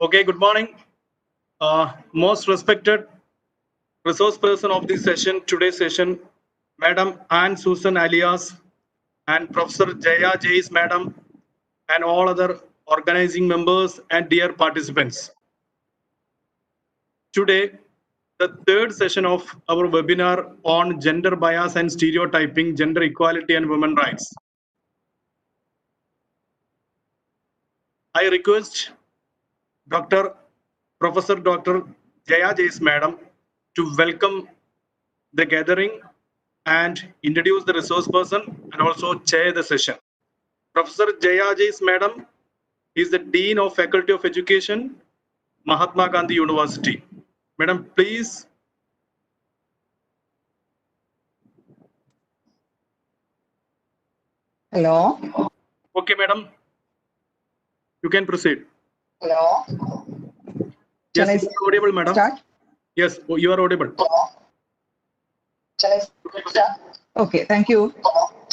Okay, good morning. Most respected resource person of this session, today's session, Madam Anne Susan Aleyas and Professor Jaya Jais Madam and all other organizing members and dear participants. Today, the third session of our webinar on gender bias and stereotyping, gender equality and women rights. I request Professor Dr. Jaya Jais Madam to welcome the gathering and introduce the resource person and also chair the session. Professor Jaya Jais Madam is the Dean of Faculty of Education, Mahatma Gandhi University. Madam, please. Hello. Okay, madam. You can proceed. Hello. Yes, you are audible, madam. Start? Yes, you are audible. Shall I start? Okay, thank you.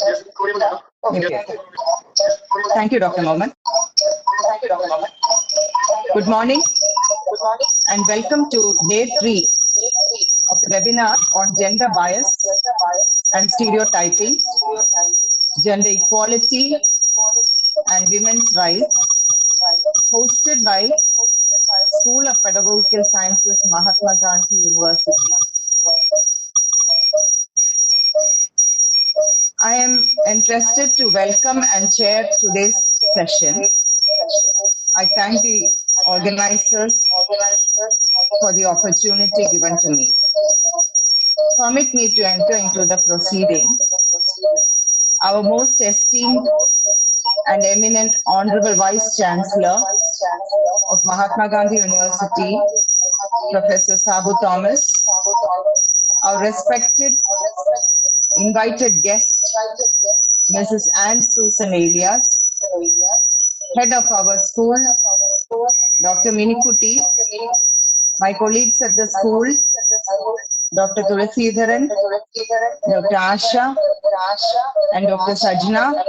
Yes, audible, madam. Okay. Thank you, Dr. Mohammed. Good morning and welcome to day 3 of the webinar on gender bias and stereotyping, gender equality and women's rights, hosted by School of Pedagogical Sciences, Mahatma Gandhi University. I am interested to welcome and chair today's session. I thank the organizers for the opportunity given to me. Permit me to enter into the proceedings. Our most esteemed and eminent Honorable Vice Chancellor of Mahatma Gandhi University, Professor Sabu Thomas, our respected invited guest, Mrs. Anne Susan Aleyas, head of our school, Dr. Minikuti, my colleagues at the school, Dr. Tulasidaran, Dr. Asha, and Dr. Sajna,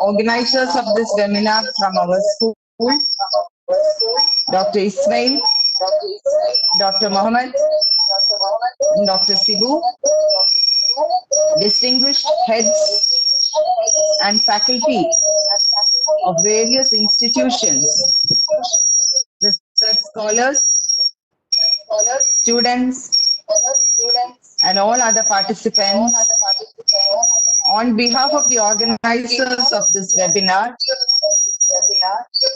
organizers of this webinar from our school, Dr. Ismail, Dr. Mohammed, Dr. Sibu, distinguished heads and faculty of various institutions, research scholars, students, and all other participants. On behalf of the organizers of this webinar,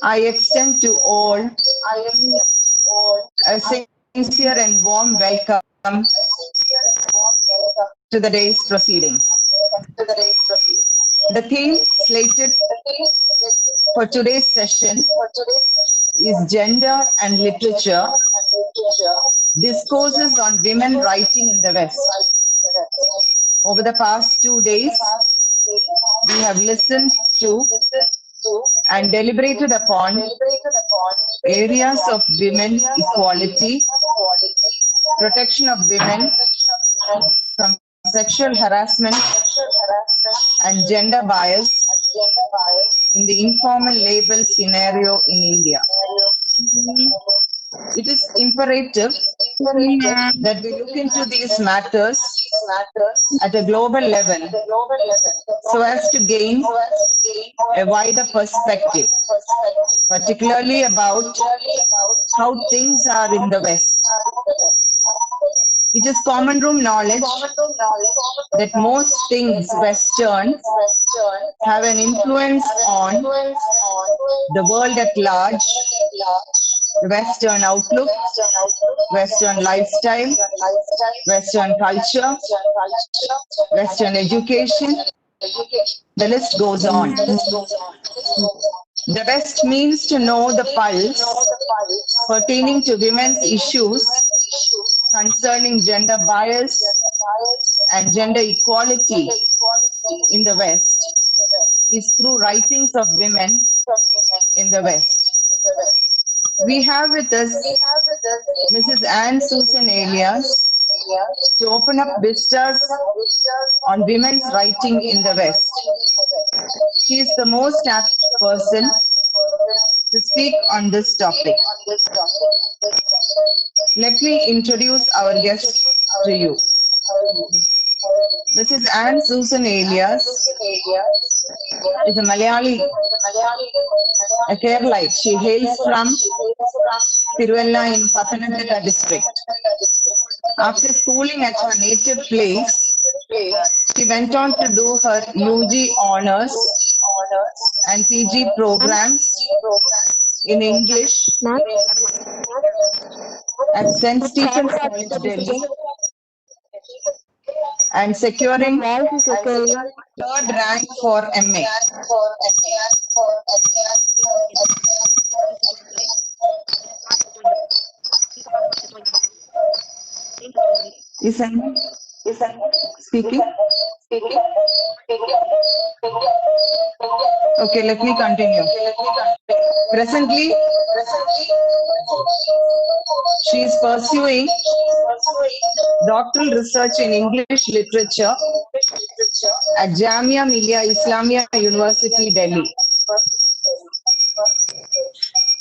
I extend to all a sincere and warm welcome to the day's proceedings. The theme slated for today's session is Gender and Literature, Discourses on Women Writing in the West. Over the past 2 days, we have listened to and deliberated upon areas of women equality, protection of women from sexual harassment and gender bias in the informal labor scenario in India. It is imperative that we look into these matters at a global level so as to gain a wider perspective, particularly about how things are in the West. It is common room knowledge that most things Western have an influence on the world at large, the Western outlook, Western lifestyle, Western culture, Western education. The list goes on. The West means to know the pulse pertaining to women's issues concerning gender bias and gender equality in the West is through writings of women in the West. We have with us Mrs. Anne Susan Aleyas to open up vistas on women's writing in the West. She is the most apt person to speak on this topic. Let me introduce our guest to you. This is Anne Susan Aleyas, is a Malayali, a Keralite. She hails from Tiruvalla in Pathanamthitta district. After schooling at her native place, she went on to do her UG honors and PG programs in English at St. Stephen's College, Delhi, and securing third rank for MA. Is anyone speaking? Okay, let me continue. Presently, she is pursuing doctoral research in English literature at Jamia Millia Islamia University, Delhi.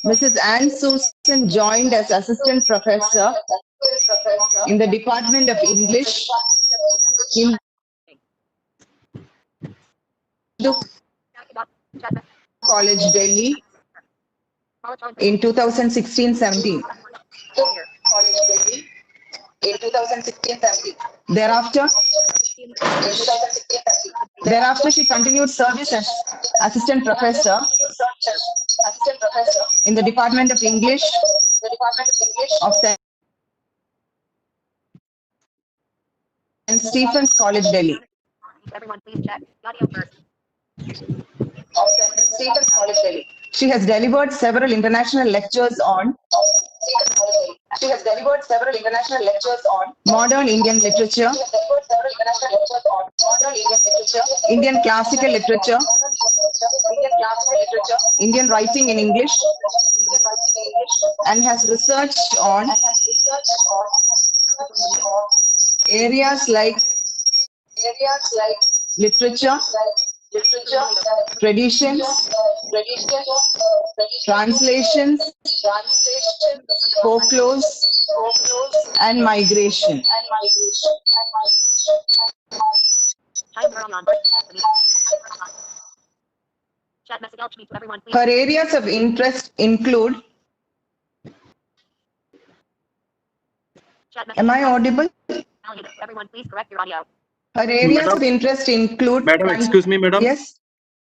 Mrs. Anne Susan joined as assistant professor in the Department of English in College, Delhi in 2016-17. Thereafter, she continued service as assistant professor in the Department of English of St. Stephen's College, Delhi. Everyone, please check the audio first. She has delivered several international lectures on modern Indian literature, Indian classical literature, Indian writing in English, and has researched on areas like literature, traditions, translations, folklore, and migration. Time early on. Chat message help me to everyone, please. Her areas of interest include, Chat message. am I audible? Everyone, please correct your audio. Her areas of interest include. Madam, excuse me, madam. Yes.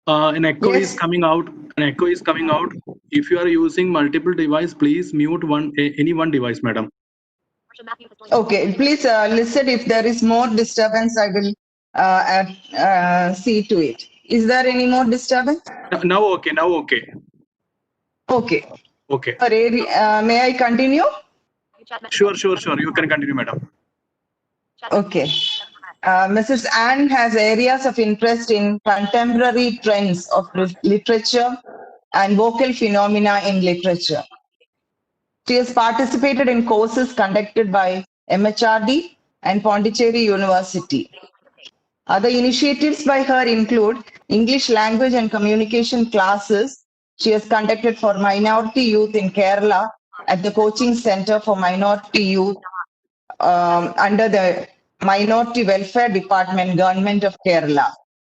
An echo Yes. is coming out. An echo is coming out. If you are using multiple device, please mute any one device, madam. Okay, please listen. If there is more disturbance, I will see to it. Is there any more disturbance? Now okay. Now okay. Okay. Okay. Her area, may I continue? Sure. You can continue, madam. Okay. Mrs. Anne has areas of interest in contemporary trends of literature and vocal phenomena in literature. She has participated in courses conducted by MHRD and Pondicherry University. Other initiatives by her include English language and communication classes she has conducted for minority youth in Kerala at the Coaching Center for Minority Youth under the Minority Welfare Department, Government of Kerala.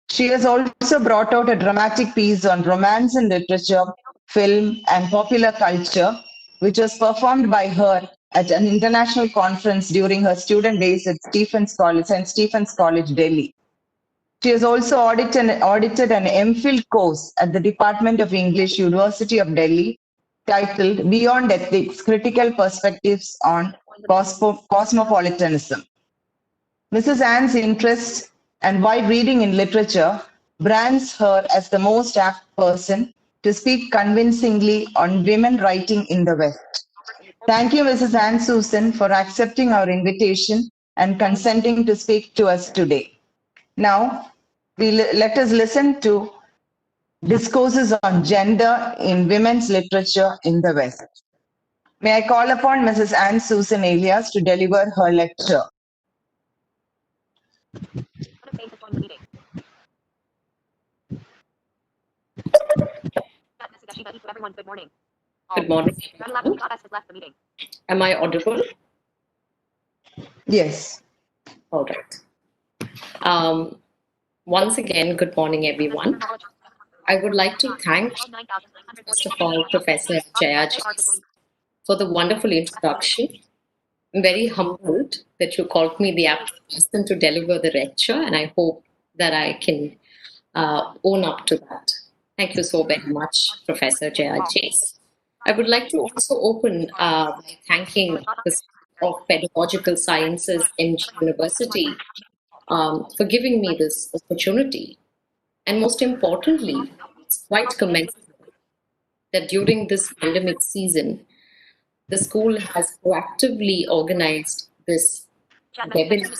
She has also brought out a dramatic piece on romance in literature, film, and popular culture, which was performed by her at an international conference during her student days at St. Stephen's College, Delhi. She has also audited an MPhil course at the Department of English, University of Delhi, titled Beyond Ethics, Critical Perspectives on Cosmopolitanism. Mrs. Anne's interest and wide reading in literature brands her as the most apt person to speak convincingly on women writing in the West. Thank you, Mrs. Anne Susan, for accepting our invitation and consenting to speak to us today. Now, let us listen to discourses on gender in women's literature in the West. May I call upon Mrs. Anne Susan Aleyas to deliver her lecture. Everyone, good morning. Good morning, Red everyone. Laptop has left the meeting. Am I audible? Yes. All right. Once again, good morning, everyone. I would like to thank, first of all, Professor Jaya for the wonderful introduction. I'm very humbled that you called me the apt person to deliver the lecture, and I hope that I can own up to that. Thank you so very much, Professor Jaya Chase. I would like to also open by thanking the School of Pedagogical Sciences, MGU University, for giving me this opportunity. And most importantly, it's quite commendable that during this pandemic season, the school has proactively organized this webinar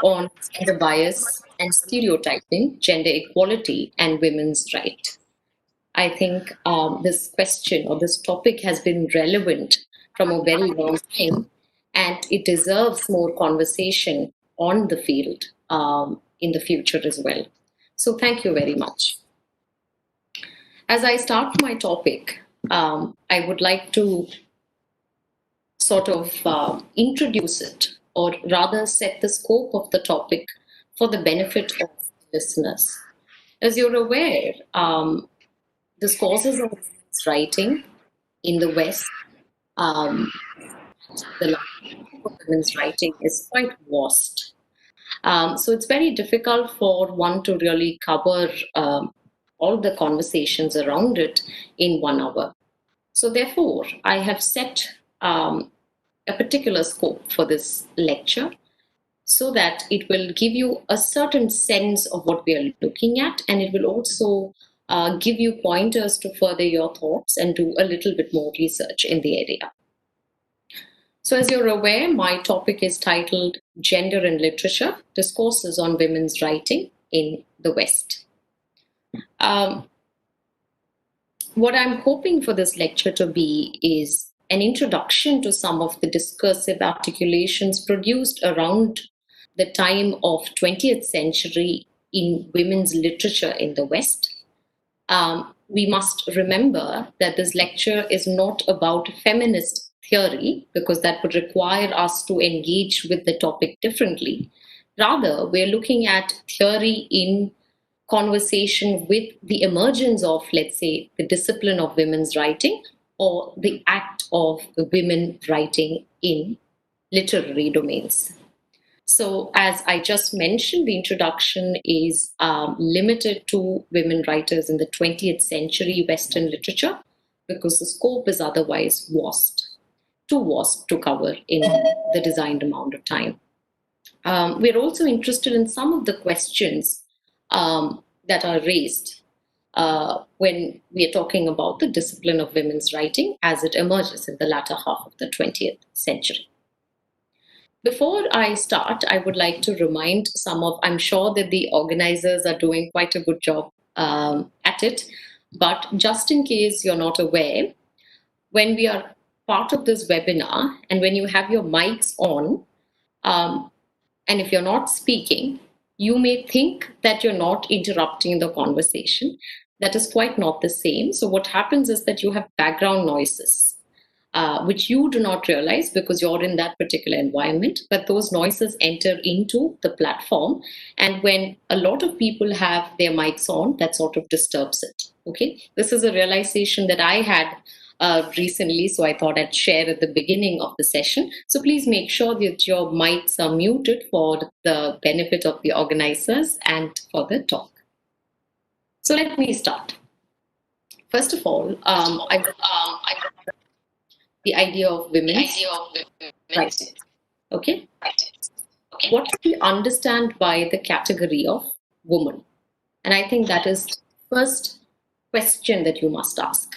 on gender bias and stereotyping, gender equality, and women's rights. I think this question or this topic has been relevant from a very long time, and it deserves more conversation on the field in the future as well. So, thank you very much. As I start my topic, I would like to sort of introduce it, or rather set the scope of the topic for the benefit of listeners. As you're aware, the causes of writing in the West, the language of women's writing is quite vast. So it's very difficult for one to really cover all the conversations around it in 1 hour. So therefore, I have set a particular scope for this lecture so that it will give you a certain sense of what we are looking at, and it will also give you pointers to further your thoughts and do a little bit more research in the area. So, as you're aware, my topic is titled Gender in Literature, Discourses on Women's Writing in the West. What I'm hoping for this lecture to be is an introduction to some of the discursive articulations produced around the time of 20th century in women's literature in the West. We must remember that this lecture is not about feminist theory, because that would require us to engage with the topic differently. Rather, we're looking at theory in conversation with the emergence of, let's say, the discipline of women's writing or the act of women writing in literary domains. So, as I just mentioned, the introduction is limited to women writers in the 20th century Western literature, because the scope is otherwise too vast to cover in the designed amount of time. We're also interested in some of the questions that are raised when we are talking about the discipline of women's writing as it emerges in the latter half of the 20th century. Before I start, I would like to remind I'm sure that the organizers are doing quite a good job at it, but just in case you're not aware, when we are part of this webinar and when you have your mics on, and if you're not speaking, you may think that you're not interrupting the conversation. That is quite not the same. So what happens is that you have background noises, which you do not realize because you're in that particular environment, but those noises enter into the platform. And when a lot of people have their mics on, that sort of disturbs it. Okay, this is a realization that I had recently, so I thought I'd share at the beginning of the session. So please make sure that your mics are muted for the benefit of the organizers and for the talk. So let me start. First of all, the idea of women's writing. Okay? What do we understand by the category of woman? And I think that is the first question that you must ask,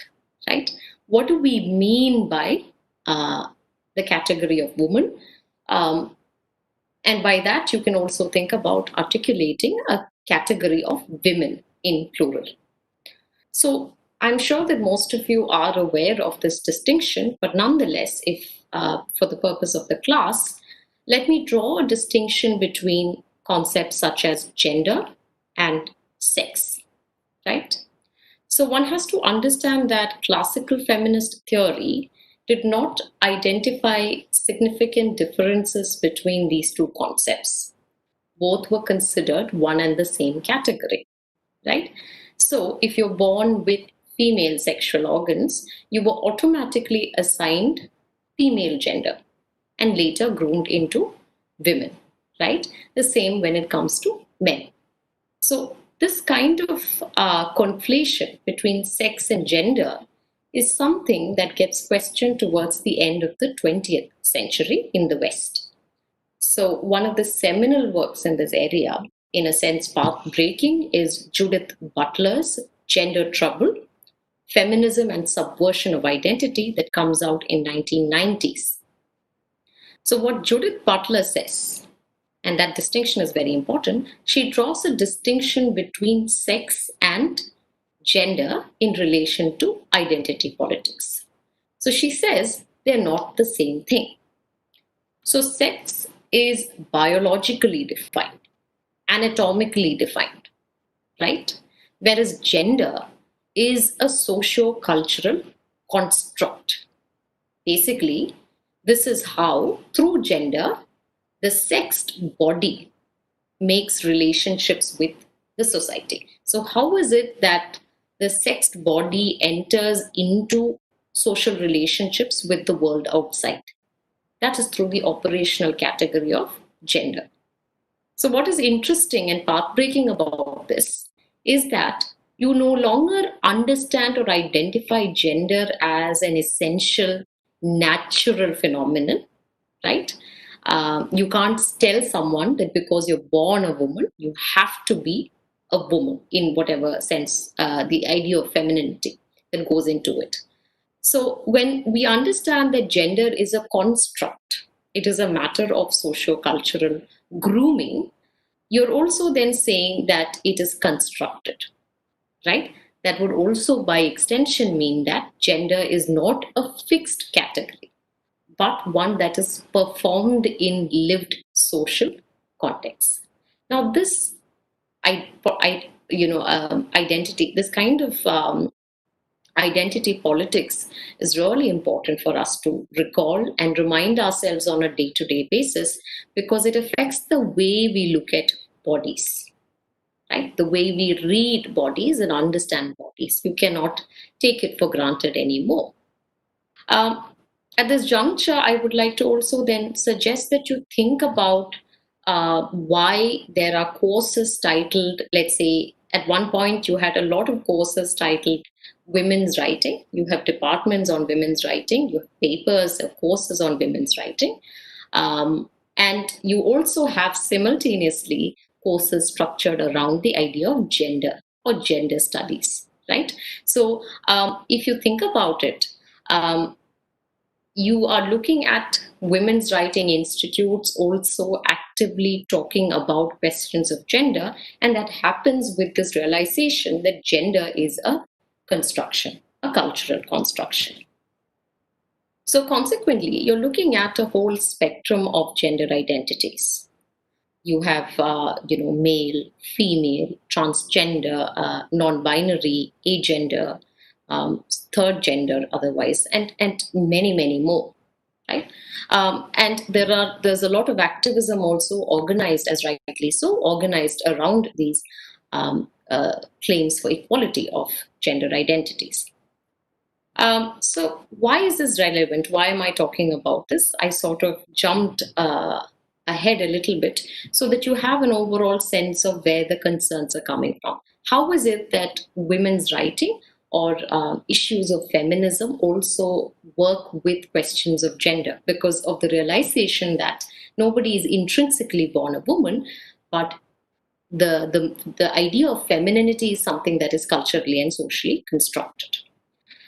right? What do we mean by the category of woman? And by that, you can also think about articulating a category of women in plural. So I'm sure that most of you are aware of this distinction, but nonetheless, if for the purpose of the class, let me draw a distinction between concepts such as gender and sex, right? So So one has to understand that classical feminist theory did not identify significant differences between these two concepts. Both were considered one and the same category, right? So if you're born with female sexual organs, you were automatically assigned female gender and later groomed into women, right? The same when it comes to men. So this kind of conflation between sex and gender is something that gets questioned towards the end of the 20th century in the West. So one of the seminal works in this area, in a sense path-breaking, is Judith Butler's Gender Trouble, Feminism and Subversion of Identity, that comes out in 1990s. So what Judith Butler says, and that distinction is very important, she draws a distinction between sex and gender in relation to identity politics. So she says they're not the same thing. So sex is biologically defined, anatomically defined, right? Whereas gender is a socio-cultural construct. Basically, this is how, through gender, the sexed body makes relationships with the society. So how is it that the sexed body enters into social relationships with the world outside? That is through the operational category of gender. So what is interesting and path-breaking about this is that you no longer understand or identify gender as an essential natural phenomenon, right? You can't tell someone that because you're born a woman, you have to be a woman in whatever sense, the idea of femininity that goes into it. So when we understand that gender is a construct, it is a matter of socio-cultural grooming, you're also then saying that it is constructed, right? That would also by extension mean that gender is not a fixed category, but one that is performed in lived social contexts. Now, this identity, this kind of identity politics is really important for us to recall and remind ourselves on a day-to-day basis, because it affects the way we look at bodies, right? The way we read bodies and understand bodies. You cannot take it for granted anymore. At this juncture, I would like to also then suggest that you think about why there are courses titled, let's say, at one point you had a lot of courses titled women's writing. You have departments on women's writing, you have papers, courses on women's writing. And you also have simultaneously courses structured around the idea of gender or gender studies, right? So if you think about it, you are looking at women's writing institutes also actively talking about questions of gender, and that happens with this realization that gender is a construction, a cultural construction. So consequently, you're looking at a whole spectrum of gender identities. You have, male, female, transgender, non-binary, agender, third gender otherwise, and many, many more, right? And there's a lot of activism also organized, as rightly so, organized around these claims for equality of gender identities. So why is this relevant? Why am I talking about this? I sort of jumped ahead a little bit so that you have an overall sense of where the concerns are coming from. How is it that women's writing or issues of feminism also work with questions of gender, because of the realization that nobody is intrinsically born a woman, but the idea of femininity is something that is culturally and socially constructed.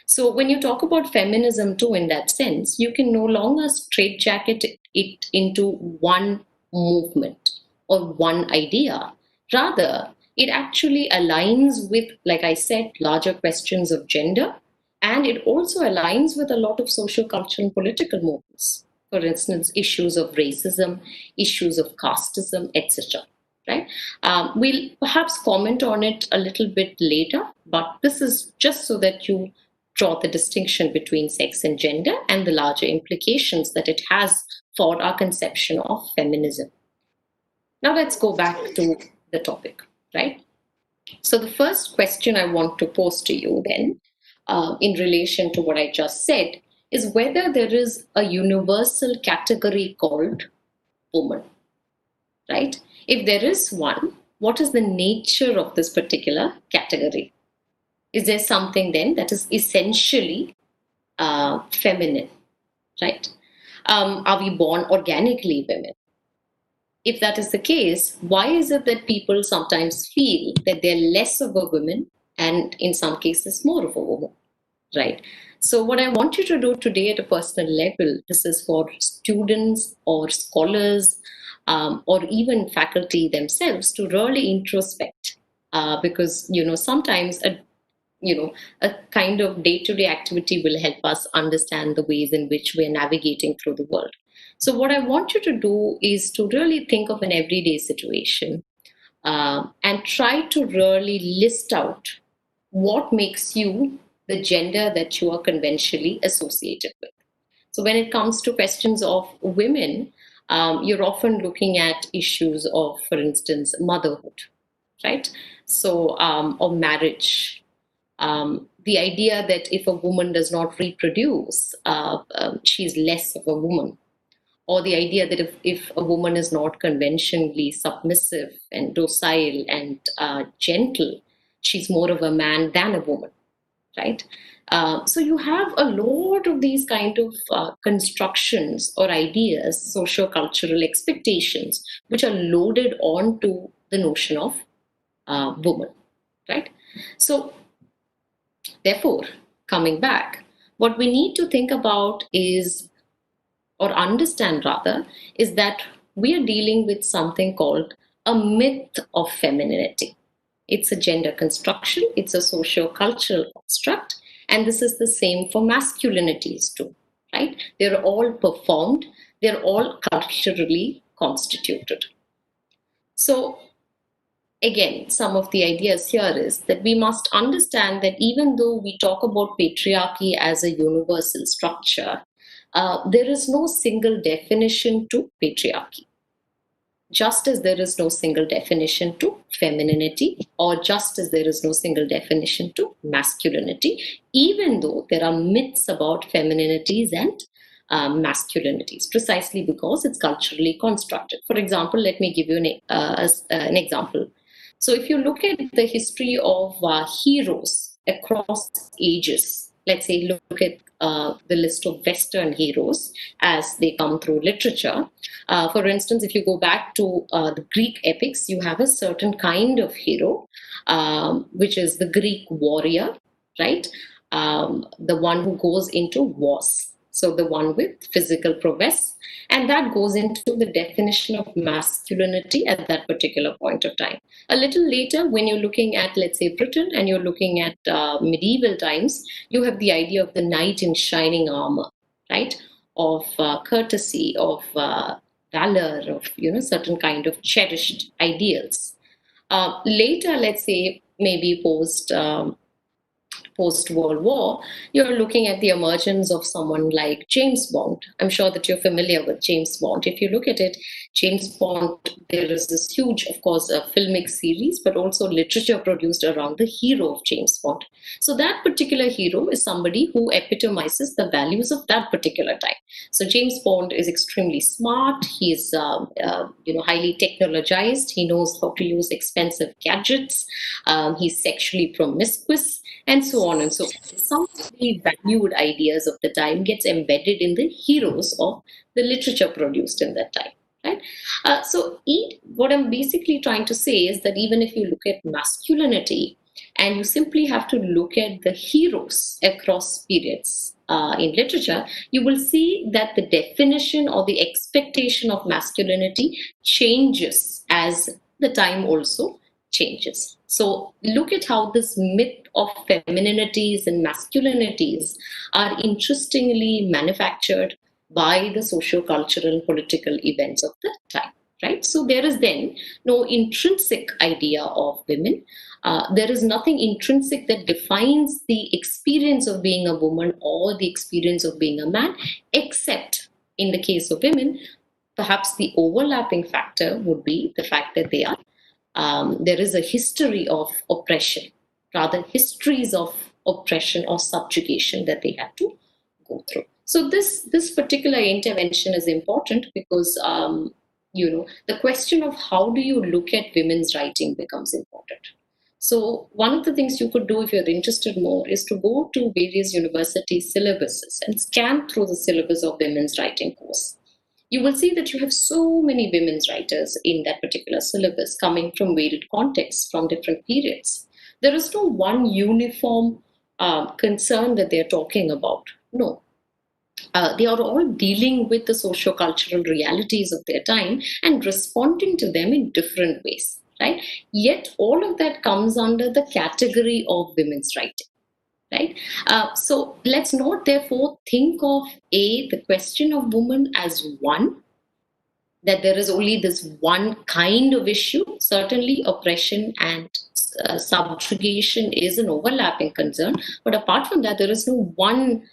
So when you talk about feminism too, in that sense, you can no longer straitjacket it into one movement or one idea. Rather, it actually aligns with, like I said, larger questions of gender, and it also aligns with a lot of social, cultural, and political movements. For instance, issues of racism, issues of casteism, etc. right? We'll perhaps comment on it a little bit later, but this is just so that you draw the distinction between sex and gender and the larger implications that it has for our conception of feminism. Now let's go back to the topic, right? So the first question I want to pose to you then, in relation to what I just said, is whether there is a universal category called woman, right? If there is one, what is the nature of this particular category? Is there something then that is essentially feminine, right? Are we born organically women? If that is the case, why is it that people sometimes feel that they're less of a woman and in some cases more of a woman, right? So what I want you to do today at a personal level, this is for students or scholars or even faculty themselves to really introspect because, sometimes a kind of day-to-day activity will help us understand the ways in which we're navigating through the world. So what I want you to do is to really think of an everyday situation and try to really list out what makes you the gender that you are conventionally associated with. So when it comes to questions of women, you're often looking at issues of, for instance, motherhood, right? So, or marriage. The idea that if a woman does not reproduce, she's less of a woman. Or the idea that if a woman is not conventionally submissive and docile and gentle, she's more of a man than a woman, right? So you have a lot of these kind of constructions or ideas, socio-cultural expectations, which are loaded onto the notion of woman, right? So therefore, coming back, what we need to think about is, or understand rather, is that we are dealing with something called a myth of femininity. It's a gender construction, it's a socio-cultural construct, and this is the same for masculinities too, right? They're all performed, they're all culturally constituted. So again, some of the ideas here is that we must understand that even though we talk about patriarchy as a universal structure, there is no single definition to patriarchy. Just as there is no single definition to femininity, or just as there is no single definition to masculinity, even though there are myths about femininities and masculinities, precisely because it's culturally constructed. For example, let me give you an example. So if you look at the history of heroes across ages, let's say look at the list of Western heroes as they come through literature. For instance, if you go back to the Greek epics, you have a certain kind of hero, which is the Greek warrior, right? The one who goes into wars. So the one with physical prowess, and that goes into the definition of masculinity at that particular point of time. A little later, when you're looking at, let's say, Britain, and you're looking at medieval times, you have the idea of the knight in shining armor, right? Of courtesy, of valor, of certain kind of cherished ideals. Later, let's say, maybe post-World War, you're looking at the emergence of someone like James Bond. I'm sure that you're familiar with James Bond. If you look at it, James Bond, there is this huge, of course, filmic series, but also literature produced around the hero of James Bond. So that particular hero is somebody who epitomizes the values of that particular time. So James Bond is extremely smart. He's highly technologized. He knows how to use expensive gadgets. He's sexually promiscuous, and so on and so forth. Some of the valued ideas of the time gets embedded in the heroes of the literature produced in that time, right? What I'm basically trying to say is that even if you look at masculinity and you simply have to look at the heroes across periods in literature, you will see that the definition or the expectation of masculinity changes as the time also changes. So look at how this myth of femininities and masculinities are interestingly manufactured by the socio-cultural and political events of the time. right? So there is then no intrinsic idea of women. There is nothing intrinsic that defines the experience of being a woman or the experience of being a man, except in the case of women, perhaps the overlapping factor would be the fact that they are there is a history of oppression, rather histories of oppression or subjugation that they have to go through. So this particular intervention is important because the question of how do you look at women's writing becomes important. So one of the things you could do if you're interested more is to go to various university syllabuses and scan through the syllabus of women's writing course. You will see that you have so many women's writers in that particular syllabus coming from varied contexts, from different periods. There is no one uniform concern that they're talking about. No. They are all dealing with the socio-cultural realities of their time and responding to them in different ways, right? Yet all of that comes under the category of women's writing. Right? So let's not therefore think of the question of woman as one, that there is only this one kind of issue. Certainly oppression and subjugation is an overlapping concern, but apart from that, there is no one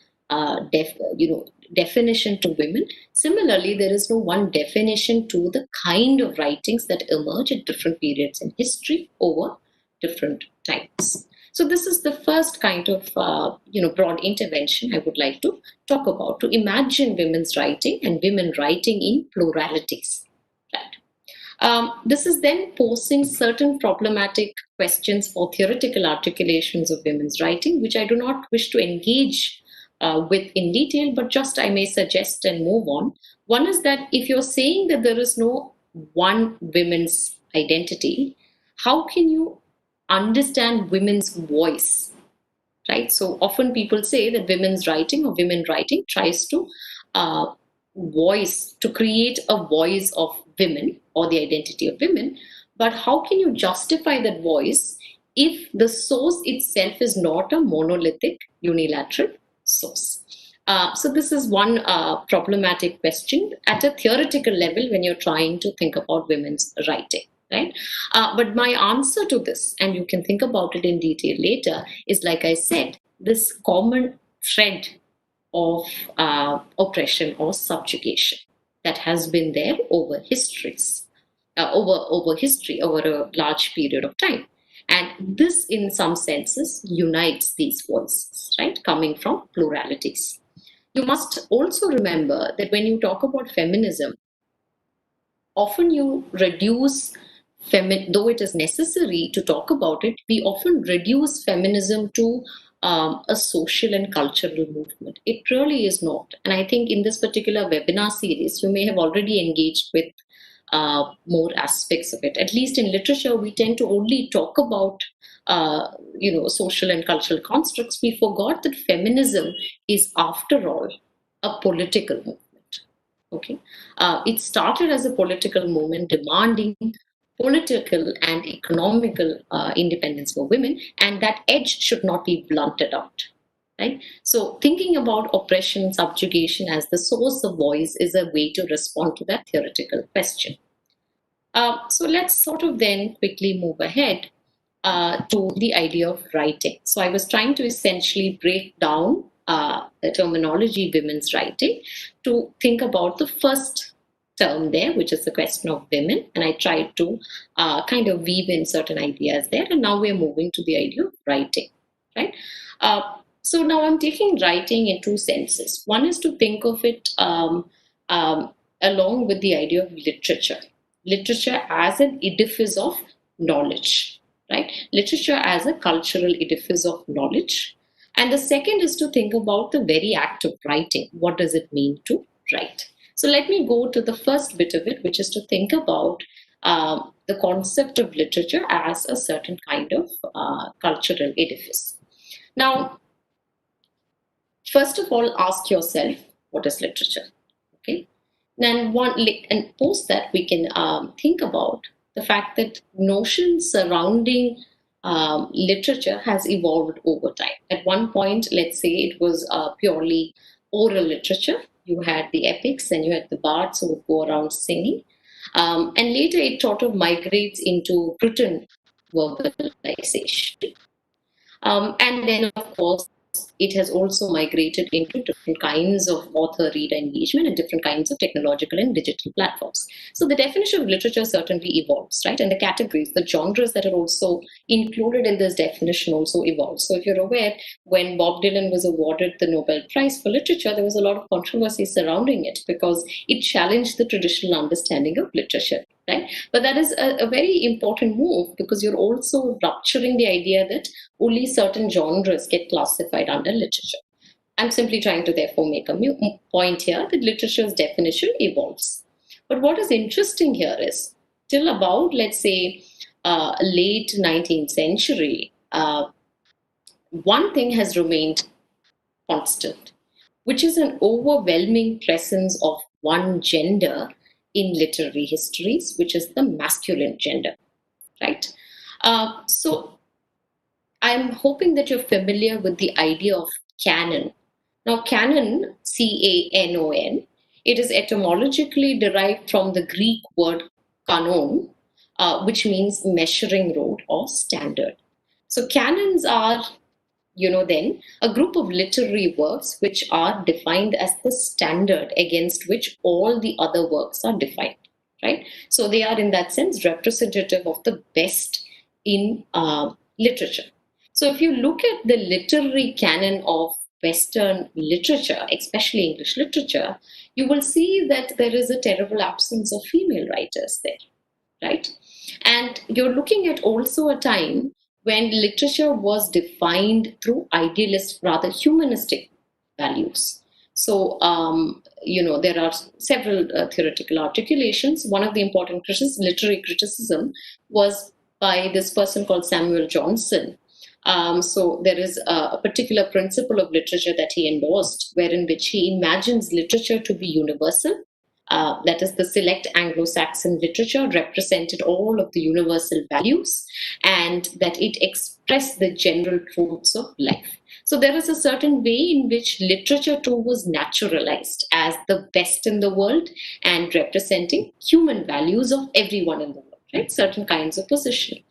definition to women. Similarly, there is no one definition to the kind of writings that emerge at different periods in history over different times. So this is the first kind of broad intervention I would like to talk about, to imagine women's writing and women writing in pluralities. Right? This is then posing certain problematic questions for theoretical articulations of women's writing, which I do not wish to engage with in detail, but just I may suggest and move on. One is that if you're saying that there is no one women's identity, how can you understand women's voice, right? So often people say that women's writing or women writing tries to create a voice of women or the identity of women. But how can you justify that voice if the source itself is not a monolithic unilateral source? So this is one problematic question at a theoretical level when you're trying to think about women's writing. Right? But my answer to this, and you can think about it in detail later, is, like I said, this common thread of oppression or subjugation that has been there over histories, over a large period of time. And this, in some senses, unites these voices, right, coming from pluralities. You must also remember that when you talk about feminism, often you reduce though it is necessary to talk about it, we often reduce feminism to a social and cultural movement. It really is not. And I think in this particular webinar series, you may have already engaged with more aspects of it. At least in literature, we tend to only talk about social and cultural constructs. We forgot that feminism is, after all, a political movement. Okay, it started as a political movement demanding political and economical independence for women, and that edge should not be blunted out. Right? So thinking about oppression, subjugation as the source of voice is a way to respond to that theoretical question. So let's sort of then quickly move ahead to the idea of writing. So I was trying to essentially break down the terminology women's writing to think about the first term there, which is the question of women. And I tried to kind of weave in certain ideas there. And now we're moving to the idea of writing, right? So now I'm taking writing in two senses. One is to think of it along with the idea of literature. Literature as an edifice of knowledge, right? Literature as a cultural edifice of knowledge. And the second is to think about the very act of writing. What does it mean to write? So let me go to the first bit of it, which is to think about the concept of literature as a certain kind of cultural edifice. Now, first of all, ask yourself, what is literature? Okay. And post that, we can think about the fact that notions surrounding literature has evolved over time. At one point, let's say it was purely oral literature. You had the epics and you had the bards who would go around singing. And later it sort of migrates into written verbalization. And then, of course, it has also migrated into different kinds of author-reader engagement and different kinds of technological and digital platforms. So the definition of literature certainly evolves, right? And the categories, the genres that are also included in this definition also evolve. So if you're aware, when Bob Dylan was awarded the Nobel Prize for Literature, there was a lot of controversy surrounding it because it challenged the traditional understanding of literature. Right? But that is a very important move because you're also rupturing the idea that only certain genres get classified under literature. I'm simply trying to therefore make a point here that literature's definition evolves. But what is interesting here is till about, let's say, late 19th century, one thing has remained constant, which is an overwhelming presence of one gender in literary histories, which is the masculine gender, right? So I'm hoping that you're familiar with the idea of canon. Now, canon, C-A-N-O-N, it is etymologically derived from the Greek word kanon, which means measuring rod or standard. So canons are then a group of literary works which are defined as the standard against which all the other works are defined, right? So they are in that sense representative of the best in literature. So if you look at the literary canon of Western literature, especially English literature, you will see that there is a terrible absence of female writers there, right? And you're looking at also a time when literature was defined through idealist, rather humanistic values. So, there are several theoretical articulations. One of the important literary criticism was by this person called Samuel Johnson. So there is a particular principle of literature that he endorsed, wherein which he imagines literature to be universal. That is, the select Anglo-Saxon literature represented all of the universal values and that it expressed the general truths of life. So there is a certain way in which literature too was naturalized as the best in the world and representing human values of everyone in the world, right? Certain kinds of positioning.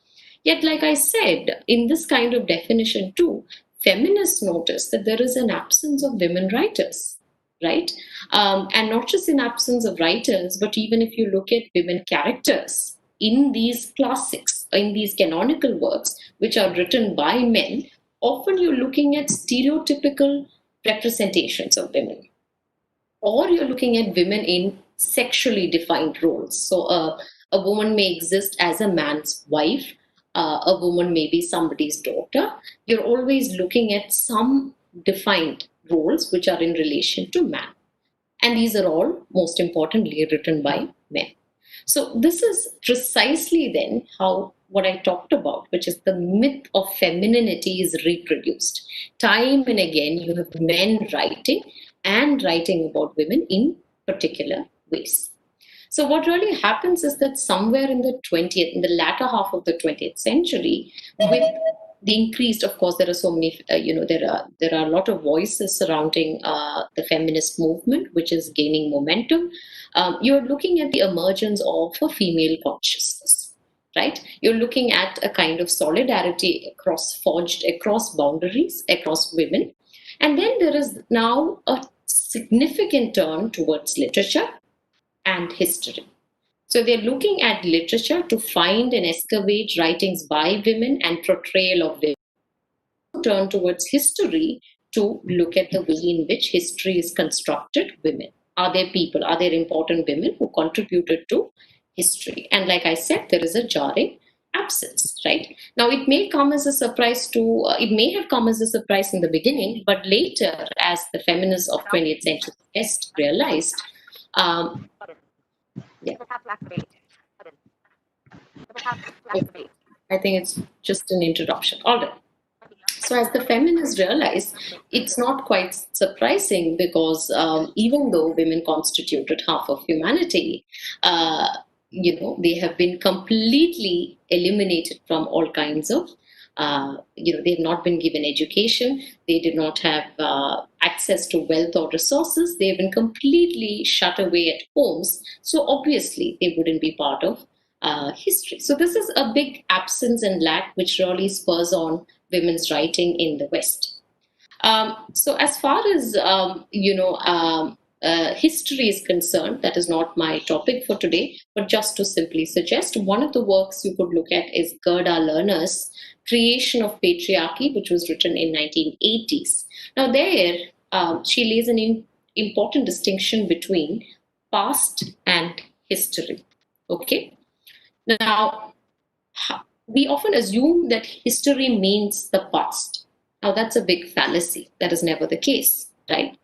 Yet, like I said, in this kind of definition too, feminists notice that there is an absence of women writers, right? And not just in absence of writers, but even if you look at women characters in these classics, in these canonical works, which are written by men, often you're looking at stereotypical representations of women. Or you're looking at women in sexually defined roles. So a woman may exist as a man's wife, a woman may be somebody's daughter. You're always looking at some defined roles which are in relation to man. And these are all, most importantly, written by men. So this is precisely then how what I talked about, which is the myth of femininity, is reproduced. Time and again, you have men writing and writing about women in particular ways. So what really happens is that somewhere in the latter half of the 20th century, with the increased, of course, there are so many, there are a lot of voices surrounding the feminist movement, which is gaining momentum. You're looking at the emergence of a female consciousness, right? You're looking at a kind of solidarity forged across boundaries, across women. And then there is now a significant turn towards literature and history. So they're looking at literature to find and excavate writings by women and portrayal of women. Turn towards history to look at the way in which history is constructed women. Are there important women who contributed to history? And like I said, there is a jarring absence, right? Now, it may come as a surprise it may have come as a surprise in the beginning, but later, as the feminists of 20th century West realized, Yeah. I think it's just an introduction. All right. So as the feminists realized, it's not quite surprising because even though women constituted half of humanity, they have been completely eliminated from all kinds of, they have not been given education. They did not have access access to wealth or resources, they've been completely shut away at homes. So obviously, they wouldn't be part of history. So this is a big absence and lack which really spurs on women's writing in the West. So as far as history is concerned, that is not my topic for today, but just to simply suggest, one of the works you could look at is Gerda Lerner's Creation of Patriarchy, which was written in 1980s. Now there, she lays an important distinction between past and history. Okay. Now, we often assume that history means the past. Now, that's a big fallacy. That is never the case, right?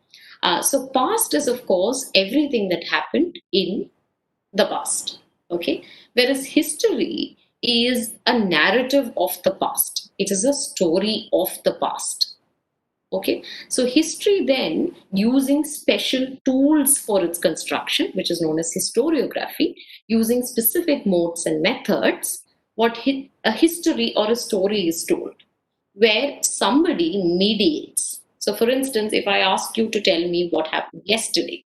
So past is, of course, everything that happened in the past, okay? Whereas history is a narrative of the past. It is a story of the past, okay? So history then, using special tools for its construction, which is known as historiography, using specific modes and methods, what a history or a story is told, where somebody mediates. So for instance, if I ask you to tell me what happened yesterday,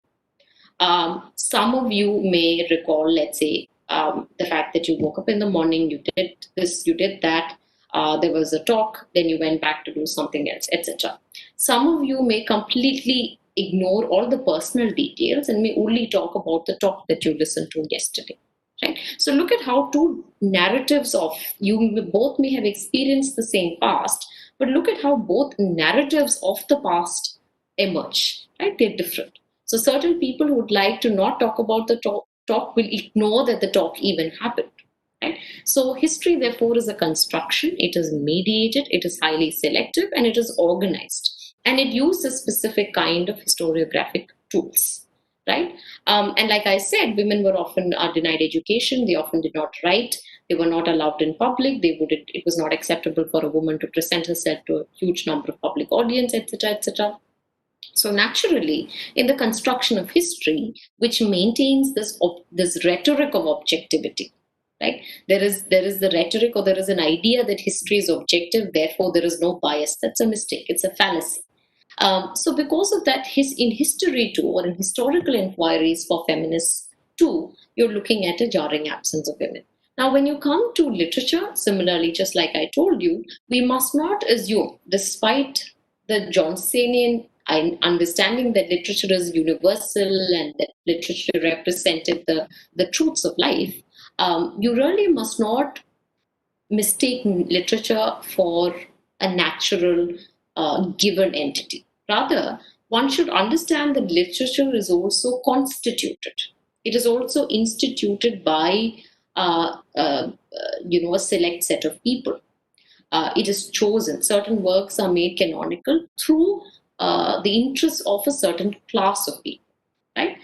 some of you may recall, let's say, the fact that you woke up in the morning, you did this, you did that, there was a talk, then you went back to do something else, etc. Some of you may completely ignore all the personal details and may only talk about the talk that you listened to yesterday. Right? So look at how two narratives of you both may have experienced the same past, but look at how both narratives of the past emerge. Right? They're different. So certain people who would like to not talk about the talk will ignore that the talk even happened. Right? So history, therefore, is a construction. It is mediated, it is highly selective, and it is organized. And it uses a specific kind of historiographic tools. Right? And like I said, women were often denied education. They often did not write. They were not allowed in public. It was not acceptable for a woman to present herself to a huge number of public audience, etc., etc. So naturally, in the construction of history, which maintains this rhetoric of objectivity, right? There is the rhetoric, or there is an idea that history is objective, therefore there is no bias. That's a mistake. It's a fallacy. So because of that, in history too, or in historical inquiries for feminists too, you're looking at a jarring absence of women. Now, when you come to literature, similarly, just like I told you, we must not assume, despite the Johnsonian understanding that literature is universal and that literature represented the truths of life, you really must not mistake literature for a natural given entity. Rather, one should understand that literature is also constituted. It is also instituted by a select set of people. It is chosen. Certain works are made canonical through the interests of a certain class of people. Right?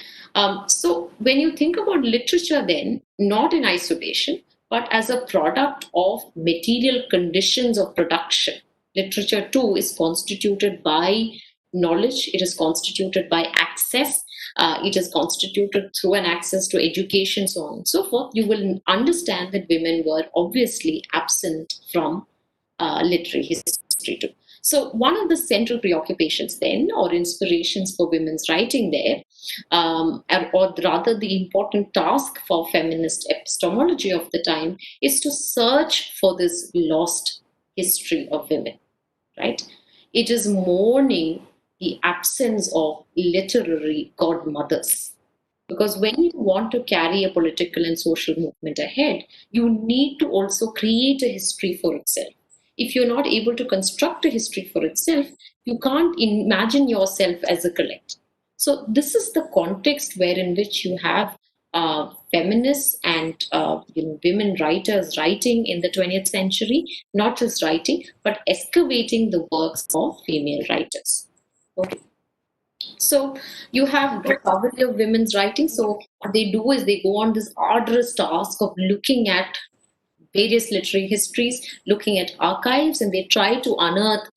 So when you think about literature then, not in isolation, but as a product of material conditions of production, literature too is constituted by knowledge, it is constituted by access, it is constituted through an access to education, so on and so forth. You will understand that women were obviously absent from literary history too. So one of the central preoccupations then, or inspirations for women's writing there, or rather the important task for feminist epistemology of the time, is to search for this lost history of women, right? It is mourning the absence of literary godmothers. Because when you want to carry a political and social movement ahead, you need to also create a history for itself. If you're not able to construct a history for itself, you can't imagine yourself as a collective. So this is the context wherein which you have feminists and women writers writing in the 20th century, not just writing, but excavating the works of female writers. Okay. So you have the recovery of women's writing. So what they do is they go on this arduous task of looking at various literary histories, looking at archives, and they try to unearth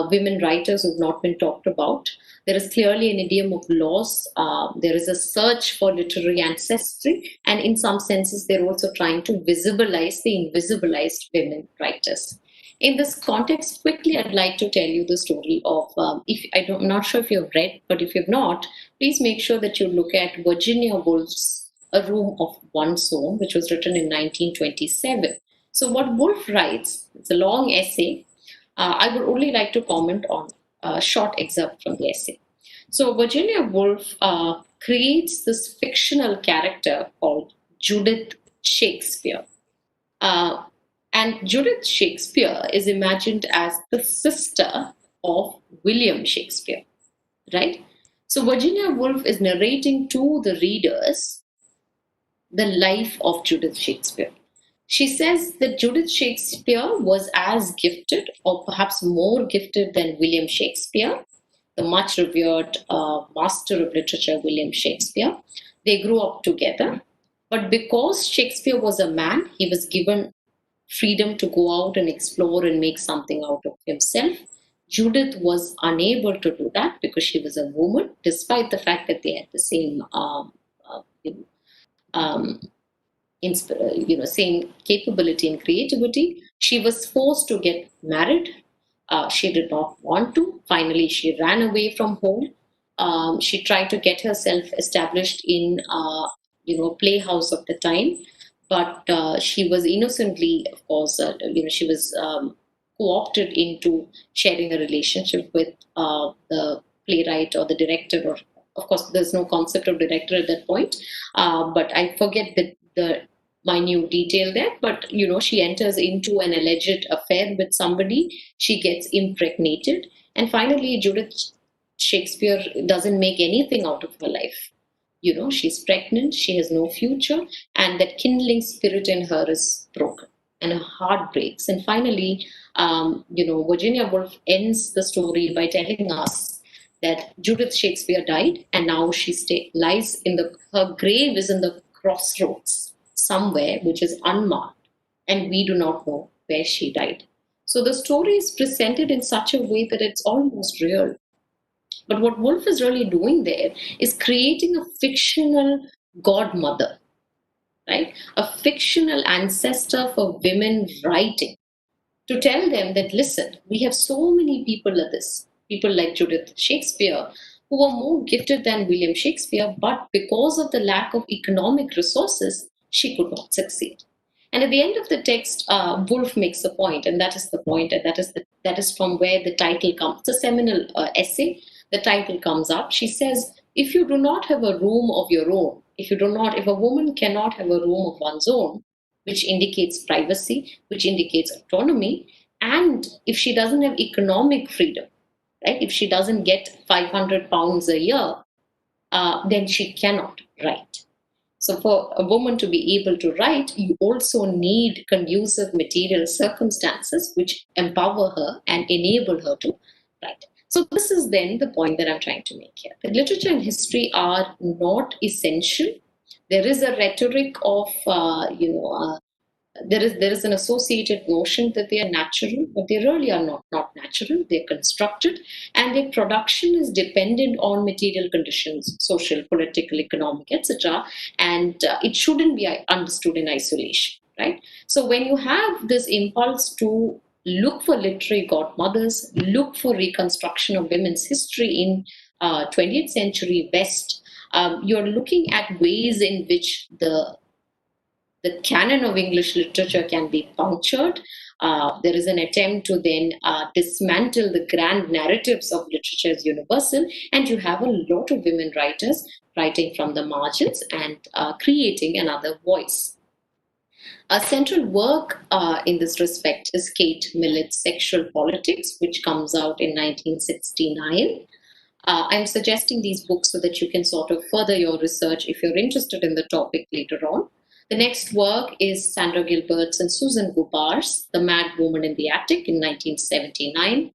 women writers who've not been talked about. There is clearly an idiom of loss. There is a search for literary ancestry, and in some senses, they're also trying to visibilize the invisibilized women writers. In this context, quickly, I'd like to tell you the story of, I'm not sure if you've read, but if you've not, please make sure that you look at Virginia Woolf's A Room of One's Own, which was written in 1927. So what Woolf writes, it's a long essay. I would only like to comment on a short excerpt from the essay. So Virginia Woolf creates this fictional character called Judith Shakespeare. And Judith Shakespeare is imagined as the sister of William Shakespeare, right? So Virginia Woolf is narrating to the readers the life of Judith Shakespeare. She says that Judith Shakespeare was as gifted, or perhaps more gifted, than William Shakespeare, the much revered master of literature, William Shakespeare. They grew up together. But because Shakespeare was a man, he was given freedom to go out and explore and make something out of himself. Judith was unable to do that because she was a woman, despite the fact that they had the same, same capability and creativity. She was forced to get married. She did not want to. Finally, she ran away from home. She tried to get herself established in, playhouse of the time. But she was innocently, of course, she was co-opted into sharing a relationship with the playwright or the director. Or, of course, there's no concept of director at that point. But I forget the minute detail there. But, she enters into an alleged affair with somebody. She gets impregnated. And finally, Judith Shakespeare doesn't make anything out of her life. She's pregnant, she has no future, and that kindling spirit in her is broken, and her heart breaks. And finally, Virginia Woolf ends the story by telling us that Judith Shakespeare died, and now she lies her grave is in the crossroads somewhere, which is unmarked, and we do not know where she died. So the story is presented in such a way that it's almost real. But what Woolf is really doing there is creating a fictional godmother, right? A fictional ancestor for women writing, to tell them that, listen, we have so many people like Judith Shakespeare, who were more gifted than William Shakespeare, but because of the lack of economic resources, she could not succeed. And at the end of the text, Woolf makes a point, and that is the point, and that is from where the title comes. It's a seminal essay. The title comes up. She says, if you do not have a room of your own, if a woman cannot have a room of one's own, which indicates privacy, which indicates autonomy, and if she doesn't have economic freedom, right? If she doesn't get £500 a year, then she cannot write. So for a woman to be able to write, you also need conducive material circumstances which empower her and enable her to write. So this is then the point that I'm trying to make here. That literature and history are not essential. There is a rhetoric of, there is an associated notion that they are natural, but they really are not natural. They're constructed, and their production is dependent on material conditions, social, political, economic, etc. And it shouldn't be understood in isolation, right? So when you have this impulse to look for literary godmothers, look for reconstruction of women's history in 20th century West, you're looking at ways in which the canon of English literature can be punctured. There is an attempt to then dismantle the grand narratives of literature as universal, and you have a lot of women writers writing from the margins and creating another voice. A central work in this respect is Kate Millett's Sexual Politics, which comes out in 1969. I'm suggesting these books so that you can sort of further your research if you're interested in the topic later on. The next work is Sandra Gilbert's and Susan Gubar's The Mad Woman in the Attic in 1979.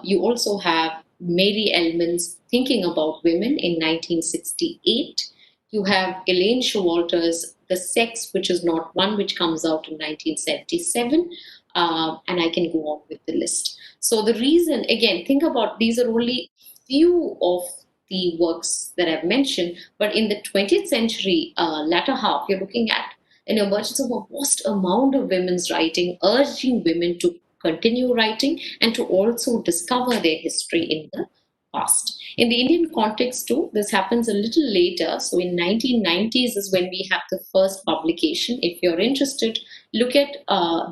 You also have Mary Ellman's Thinking About Women in 1968. You have Elaine Showalter's The Sex Which Is Not One, which comes out in 1977. And I can go on with the list. So the reason, again, think about, these are only few of the works that I've mentioned, but in the 20th century latter half, you're looking at an emergence of a vast amount of women's writing, urging women to continue writing and to also discover their history in the past. In the Indian context too, this happens a little later. So in 1990s is when we have the first publication. If you're interested, look at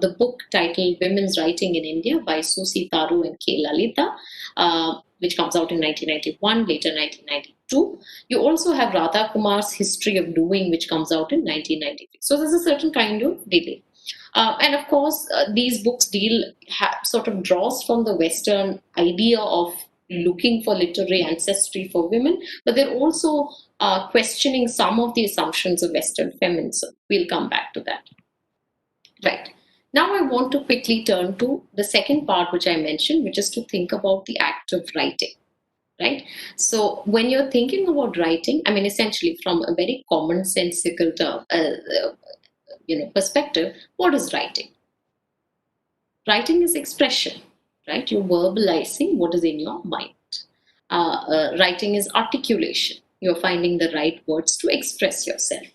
the book titled Women's Writing in India by Susi Taru and K. Lalita, which comes out in 1991, later 1992. You also have Radha Kumar's History of Doing, which comes out in 1996. So there's a certain kind of delay. And of course, these books sort of draws from the Western idea of looking for literary ancestry for women, but they're also questioning some of the assumptions of Western feminism. We'll come back to that. Right. Now I want to quickly turn to the second part, which I mentioned, which is to think about the act of writing. Right. So when you're thinking about writing, I mean, essentially from a very commonsensical perspective, what is writing? Writing is expression, right? You're verbalizing what is in your mind. Writing is articulation. You're finding the right words to express yourself.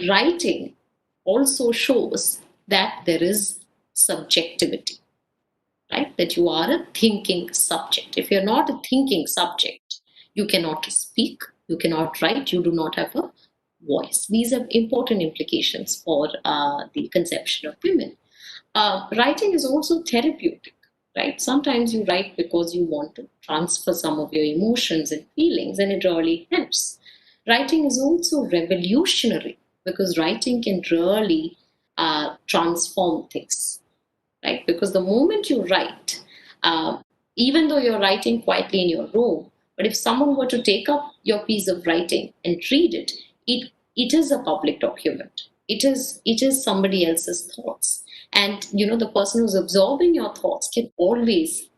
Writing also shows that there is subjectivity, right? That you are a thinking subject. If you're not a thinking subject, you cannot speak, you cannot write, you do not have a voice. These have important implications for the conception of women. Writing is also therapeutic, right? Sometimes you write because you want to transfer some of your emotions and feelings, and it really helps. Writing is also revolutionary because writing can really transform things, right? Because the moment you write, even though you're writing quietly in your room, but if someone were to take up your piece of writing and read it, it is a public document. It is somebody else's thoughts. And, the person who's absorbing your thoughts can always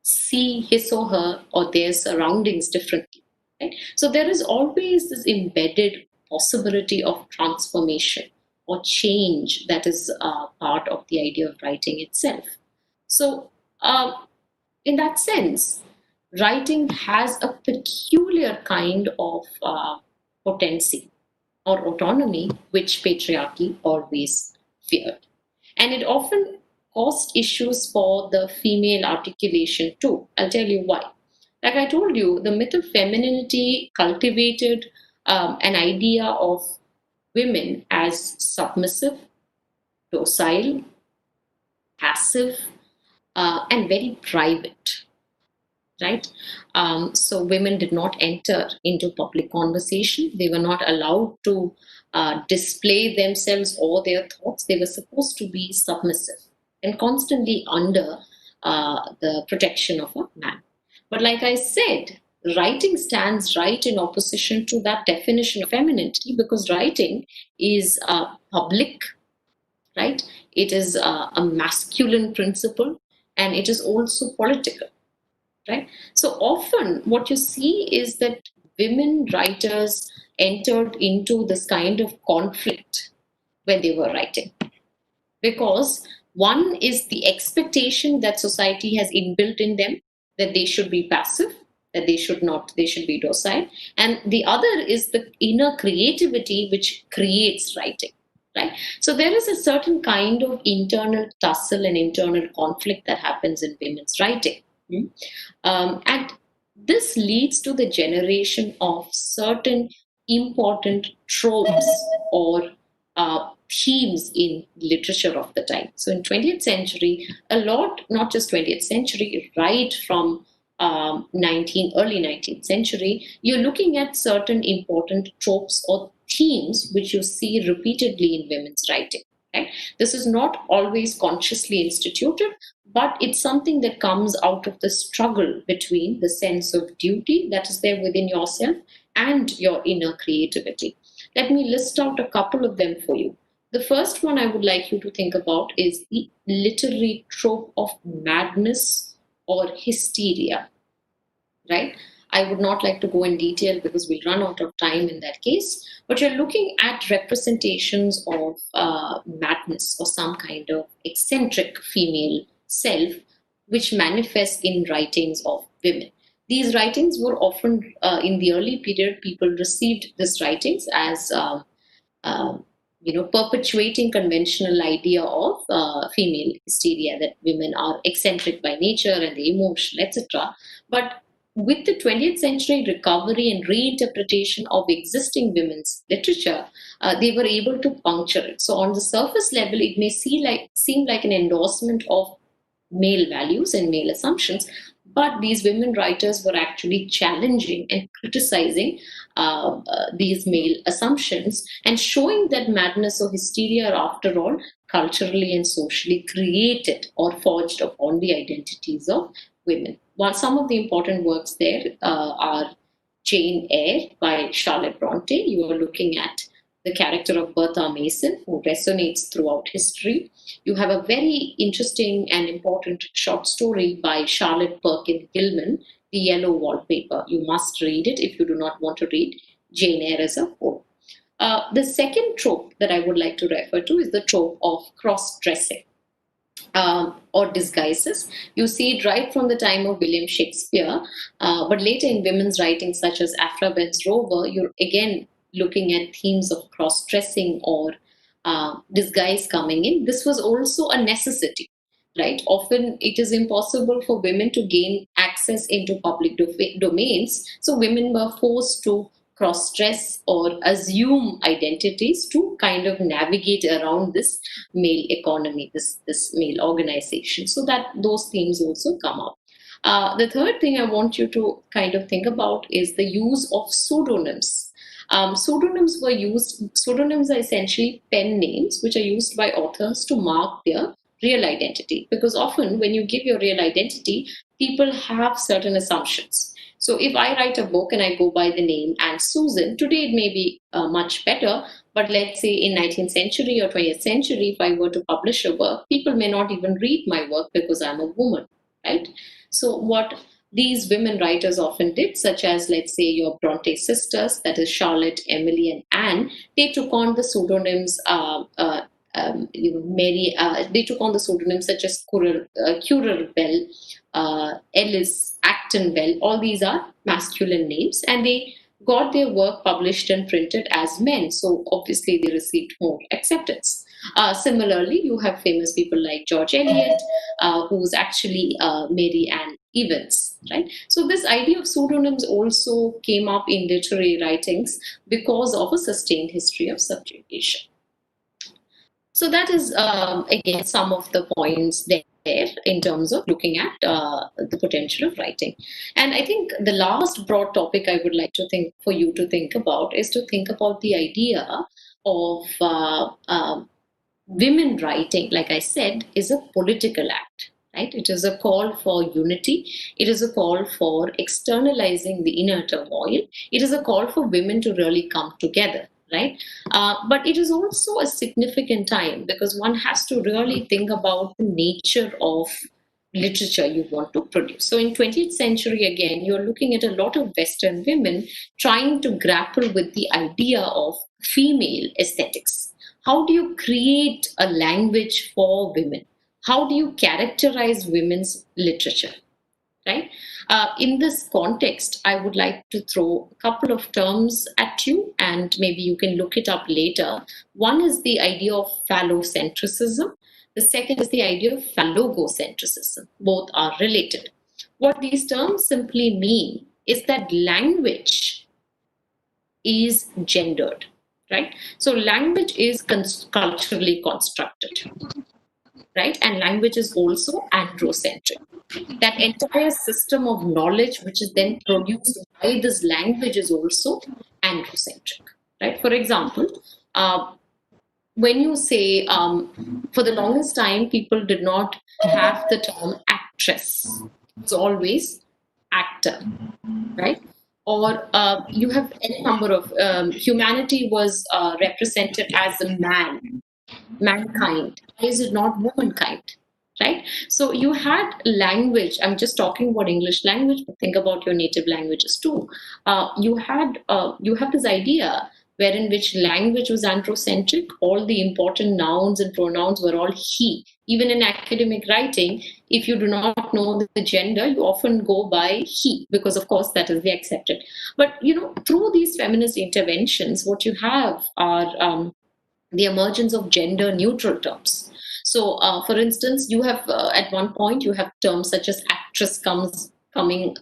see his or her or their surroundings differently. Right? So there is always this embedded possibility of transformation or change that is part of the idea of writing itself. So in that sense, writing has a peculiar kind of potency or autonomy, which patriarchy always feared. And it often caused issues for the female articulation too. I'll tell you why. Like I told you, the myth of femininity cultivated an idea of women as submissive, docile, passive, and very private. Right? So women did not enter into public conversation. They were not allowed to display themselves or their thoughts. They were supposed to be submissive and constantly under the protection of a man. But like I said, writing stands right in opposition to that definition of femininity because writing is public, right? It is a masculine principle and it is also political. Right? So often what you see is that women writers entered into this kind of conflict when they were writing. Because one is the expectation that society has inbuilt in them that they should be passive, that they should be docile. And the other is the inner creativity which creates writing. Right? So there is a certain kind of internal tussle and internal conflict that happens in women's writing. And this leads to the generation of certain important tropes or themes in literature of the time. So in 20th century, a lot, not just 20th century, right from early 19th century, you're looking at certain important tropes or themes which you see repeatedly in women's writing. Right? This is not always consciously instituted, but it's something that comes out of the struggle between the sense of duty that is there within yourself and your inner creativity. Let me list out a couple of them for you. The first one I would like you to think about is the literary trope of madness or hysteria. Right? I would not like to go in detail because we'll run out of time in that case. But you're looking at representations of madness or some kind of eccentric female self, which manifests in writings of women. These writings were often, in the early period, people received these writings as perpetuating conventional idea of female hysteria, that women are eccentric by nature and they emotional, etc. But with the 20th century recovery and reinterpretation of existing women's literature, they were able to puncture it. So on the surface level, it may seem like an endorsement of male values and male assumptions, but these women writers were actually challenging and criticizing these male assumptions and showing that madness or hysteria are, after all, culturally and socially created or forged upon the identities of women. While some of the important works there are Jane Eyre by Charlotte Bronte. You are looking at the character of Bertha Mason, who resonates throughout history. You have a very interesting and important short story by Charlotte Perkin Gilman, The Yellow Wallpaper. You must read it if you do not want to read Jane Eyre as a whole. The second trope that I would like to refer to is the trope of cross-dressing. Or disguises. You see it right from the time of William Shakespeare, but later in women's writings such as Aphra Behns Rover, you're again looking at themes of cross-dressing or disguise coming in. This was also a necessity, right? Often it is impossible for women to gain access into public domains, so women were forced to cross-dress or assume identities to kind of navigate around this male economy, this male organization, so that those themes also come up. The third thing I want you to kind of think about is the use of pseudonyms. Pseudonyms are essentially pen names which are used by authors to mark their real identity, because often when you give your real identity, people have certain assumptions. So if I write a book and I go by the name Aunt Susan, today it may be much better, but let's say in 19th century or 20th century, if I were to publish a work, people may not even read my work because I'm a woman, right? So what these women writers often did, such as, let's say, your Bronte sisters, that is Charlotte, Emily, and Anne, they took on the pseudonyms Mary, they took on the pseudonyms such as Currer Bell, Ellis, Acton Bell. All these are masculine names, and they got their work published and printed as men. So obviously they received more acceptance. Similarly, you have famous people like George Eliot, who's actually Mary Ann Evans, right? So this idea of pseudonyms also came up in literary writings because of a sustained history of subjugation. So that is, again, some of the points there in terms of looking at the potential of writing. And I think the last broad topic I would like to think for you to think about is to think about the idea of women writing, like I said, is a political act, right? It is a call for unity. It is a call for externalizing the inner turmoil. It is a call for women to really come together, right? But it is also a significant time because one has to really think about the nature of literature you want to produce. So in 20th century, again, you're looking at a lot of Western women trying to grapple with the idea of female aesthetics. How do you create a language for women? How do you characterize women's literature? Right? In this context, I would like to throw a couple of terms at you, and maybe you can look it up later. One is the idea of phallocentricism. The second is the idea of phallogocentricism. Both are related. What these terms simply mean is that language is gendered, right? So language is culturally constructed, right? And language is also androcentric. That entire system of knowledge which is then produced by this language is also androcentric, right? For example, when you say, for the longest time, people did not have the term actress. It's always actor, right? Or you have any number of, humanity was represented as a man, mankind. Why is it not womankind? Right? So you had language. I'm just talking about English language, but think about your native languages too. You have this idea wherein which language was androcentric. All the important nouns and pronouns were all he. Even in academic writing, if you do not know the gender, you often go by he, because of course that is the accepted. But through these feminist interventions, what you have are the emergence of gender neutral terms. So, for instance, you have at one point you have terms such as actress coming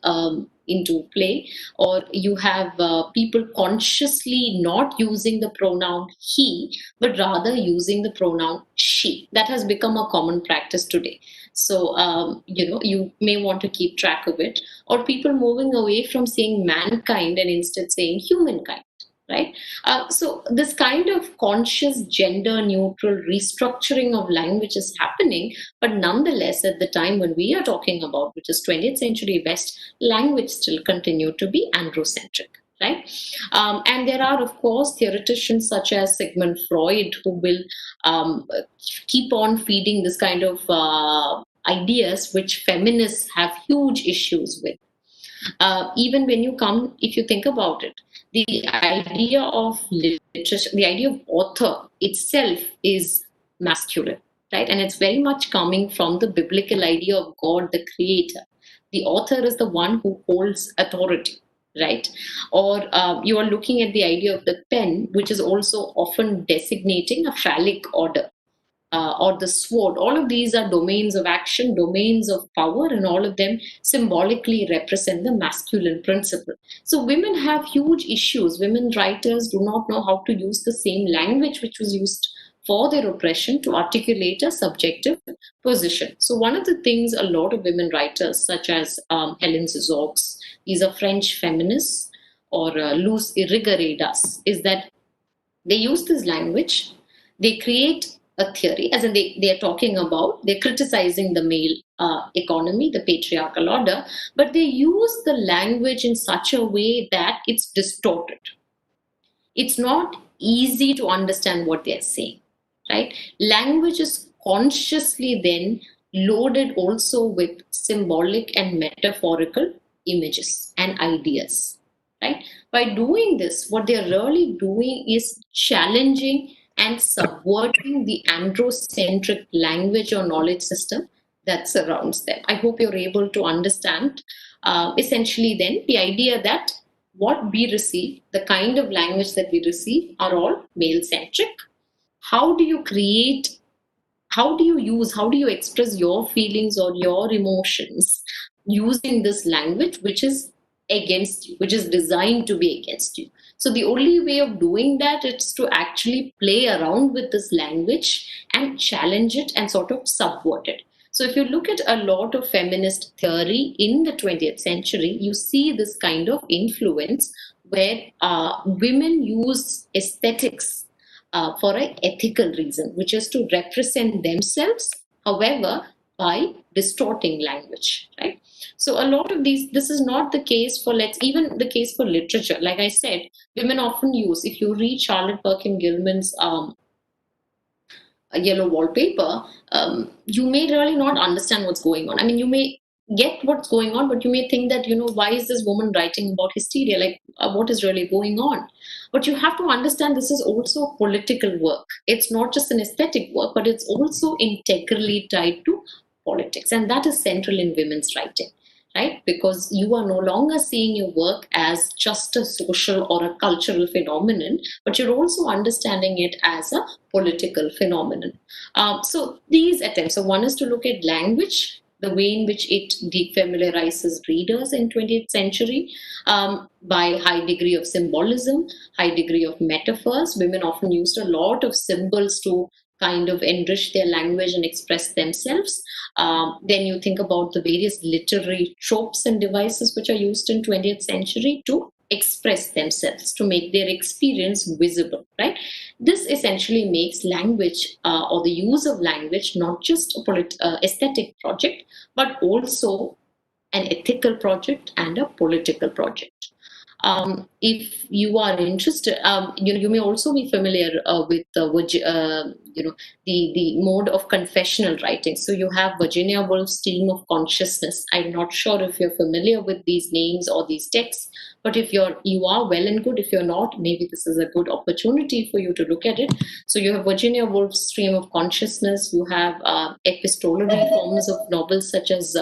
into play, or you have people consciously not using the pronoun he, but rather using the pronoun she. That has become a common practice today. So, you may want to keep track of it, or people moving away from saying mankind and instead saying humankind, right? So this kind of conscious gender neutral restructuring of language is happening, but nonetheless, at the time when we are talking about, which is 20th century West, language still continued to be androcentric. Right, and there are, of course, theoreticians such as Sigmund Freud who will keep on feeding this kind of ideas which feminists have huge issues with. Even when you come, if you think about it, the idea of literature, the idea of author itself is masculine, right? And it's very much coming from the biblical idea of God, the creator. The author is the one who holds authority, right? Or you are looking at the idea of the pen, which is also often designating a phallic order, or the sword. All of these are domains of action, domains of power, and all of them symbolically represent the masculine principle. So women have huge issues. Women writers do not know how to use the same language which was used for their oppression to articulate a subjective position. So one of the things a lot of women writers, such as Helen Zizaux, these are French feminists, or Luz Irigaredas, is that they use this language, they create a theory, as in they're talking about, they're criticizing the male economy, the patriarchal order, but they use the language in such a way that it's distorted. It's not easy to understand what they're saying, right? Language is consciously then loaded also with symbolic and metaphorical images and ideas, right? By doing this, what they're really doing is challenging and subverting the androcentric language or knowledge system that surrounds them. I hope you're able to understand essentially then the idea that what we receive, the kind of language that we receive, are all male centric. How do you create, how do you use, how do you express your feelings or your emotions using this language which is against you, which is designed to be against you? So the only way of doing that is to actually play around with this language and challenge it and sort of subvert it. So if you look at a lot of feminist theory in the 20th century, you see this kind of influence where women use aesthetics for an ethical reason, which is to represent themselves, however, by distorting language, right? So a lot of these, this is not the case for, let's even the case for literature. Like I said, women often use, if you read Charlotte Perkin Gilman's a yellow wallpaper, you may really not understand what's going on. I mean, you may get what's going on, but you may think that, why is this woman writing about hysteria? Like, what is really going on? But you have to understand this is also political work. It's not just an aesthetic work, but it's also integrally tied to politics. And that is central in women's writing, right? Because you are no longer seeing your work as just a social or a cultural phenomenon, but you're also understanding it as a political phenomenon. So these attempts, so one is to look at language, the way in which it defamiliarizes readers in 20th century by high degree of symbolism, high degree of metaphors. Women often used a lot of symbols to kind of enrich their language and express themselves. Then you think about the various literary tropes and devices which are used in 20th century to express themselves, to make their experience visible, right? This essentially makes language or the use of language not just a aesthetic project, but also an ethical project and a political project. If you are interested, you may also be familiar with the mode of confessional writing. So you have Virginia Woolf's Stream of Consciousness. I'm not sure if you're familiar with these names or these texts, but if you are well and good. If you're not, maybe this is a good opportunity for you to look at it. So you have Virginia Woolf's Stream of Consciousness. You have epistolary forms of novels such as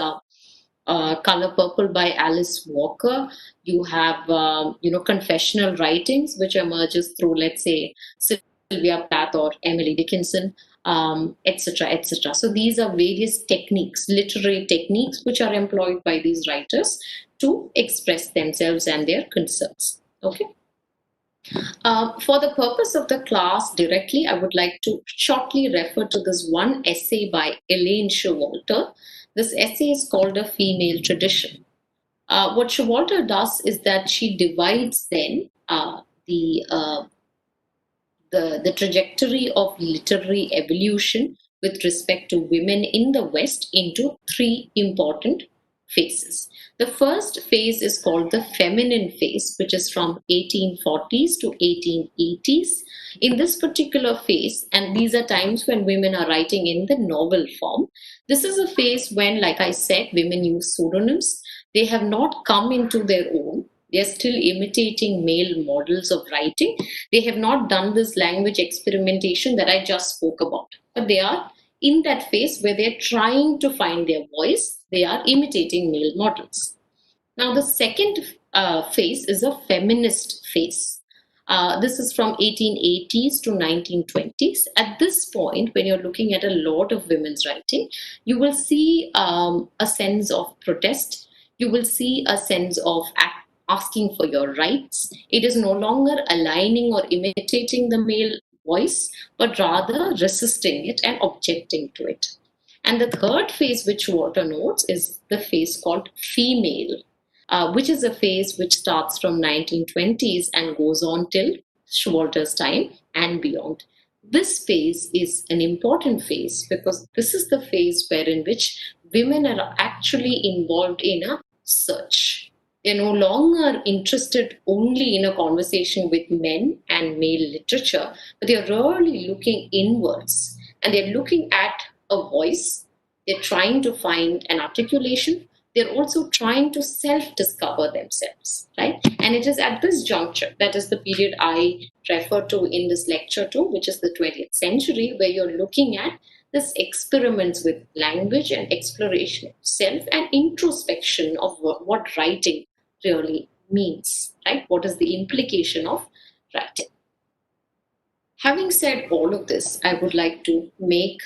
Color Purple by Alice Walker. You have, confessional writings, which emerges through, let's say, Sylvia Plath or Emily Dickinson, etc., etc. So these are various techniques, literary techniques, which are employed by these writers to express themselves and their concerns. Okay. For the purpose of the class directly, I would like to shortly refer to this one essay by Elaine Showalter. This essay is called A Female Tradition. What Showalter does is that she divides then the trajectory of literary evolution with respect to women in the West into three important phases. The first phase is called the feminine phase, which is from 1840s to 1880s. In this particular phase, and these are times when women are writing in the novel form, this is a phase when, like I said, women use pseudonyms. They have not come into their own. They are still imitating male models of writing. They have not done this language experimentation that I just spoke about, but they are in that phase where they're trying to find their voice. They are imitating male models. Now, the second phase is a feminist phase. This is from 1880s to 1920s. At this point, when you're looking at a lot of women's writing, you will see a sense of protest. You will see a sense of asking for your rights. It is no longer aligning or imitating the male voice, but rather resisting it and objecting to it. And the third phase, which Walter notes, is the phase called female, which is a phase which starts from 1920s and goes on till Walter's time and beyond. This phase is an important phase because this is the phase wherein which women are actually involved in a search. They're no longer interested only in a conversation with men and male literature, but they're really looking inwards and they're looking at a voice. They're trying to find an articulation. They're also trying to self-discover themselves, right? And it is at this juncture, that is the period I refer to in this lecture too, which is the 20th century, where you're looking at this experiments with language and exploration of self and introspection of what writing really means, right? What is the implication of writing? Having said all of this, I would like to make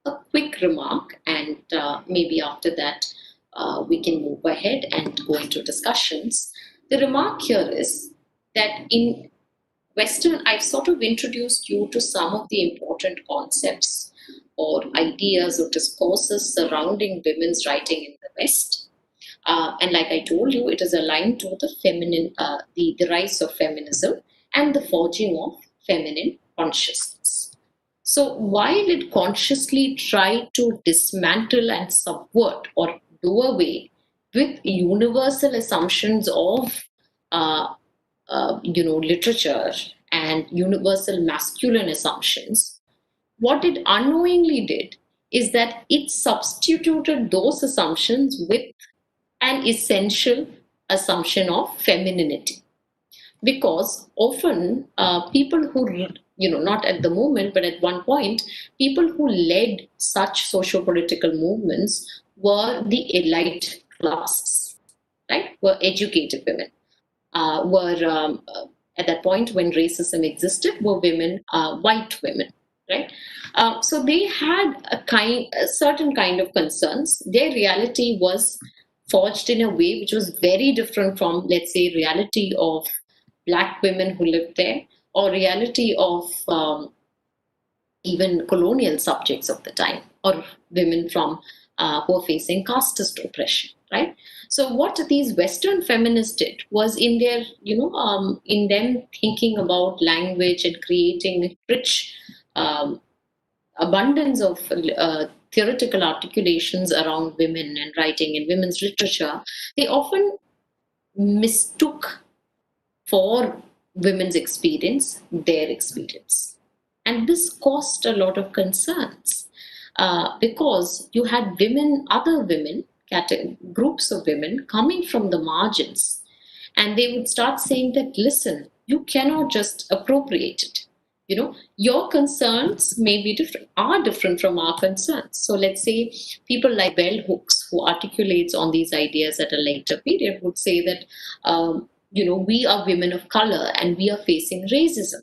a quick remark, and maybe after that we can move ahead and go into discussions. The remark here is that in Western, I've sort of introduced you to some of the important concepts or ideas or discourses surrounding women's writing in the West. And like I told you, it is aligned to the feminine, the rise of feminism and the forging of feminine consciousness. So while it consciously tried to dismantle and subvert or do away with universal assumptions of literature and universal masculine assumptions, what it unknowingly did is that it substituted those assumptions with an essential assumption of femininity. Because often people who, not at the moment, but at one point, people who led such socio-political movements were the elite classes, right? Were educated women, were at that point when racism existed, were women, white women, right? So they had a certain kind of concerns. Their reality was forged in a way which was very different from, let's say, reality of Black women who lived there, or reality of even colonial subjects of the time, or women from who were facing casteist oppression, right? So what these Western feminists did was, in their, in them thinking about language and creating rich abundance of theoretical articulations around women and writing and women's literature, they often mistook for women's experience their experience. And this caused a lot of concerns because you had women, other women, groups of women coming from the margins, and they would start saying that, listen, you cannot just appropriate it. Your concerns may be different, are different from our concerns. So let's say people like Bell Hooks, who articulates on these ideas at a later period, would say that, we are women of color and we are facing racism.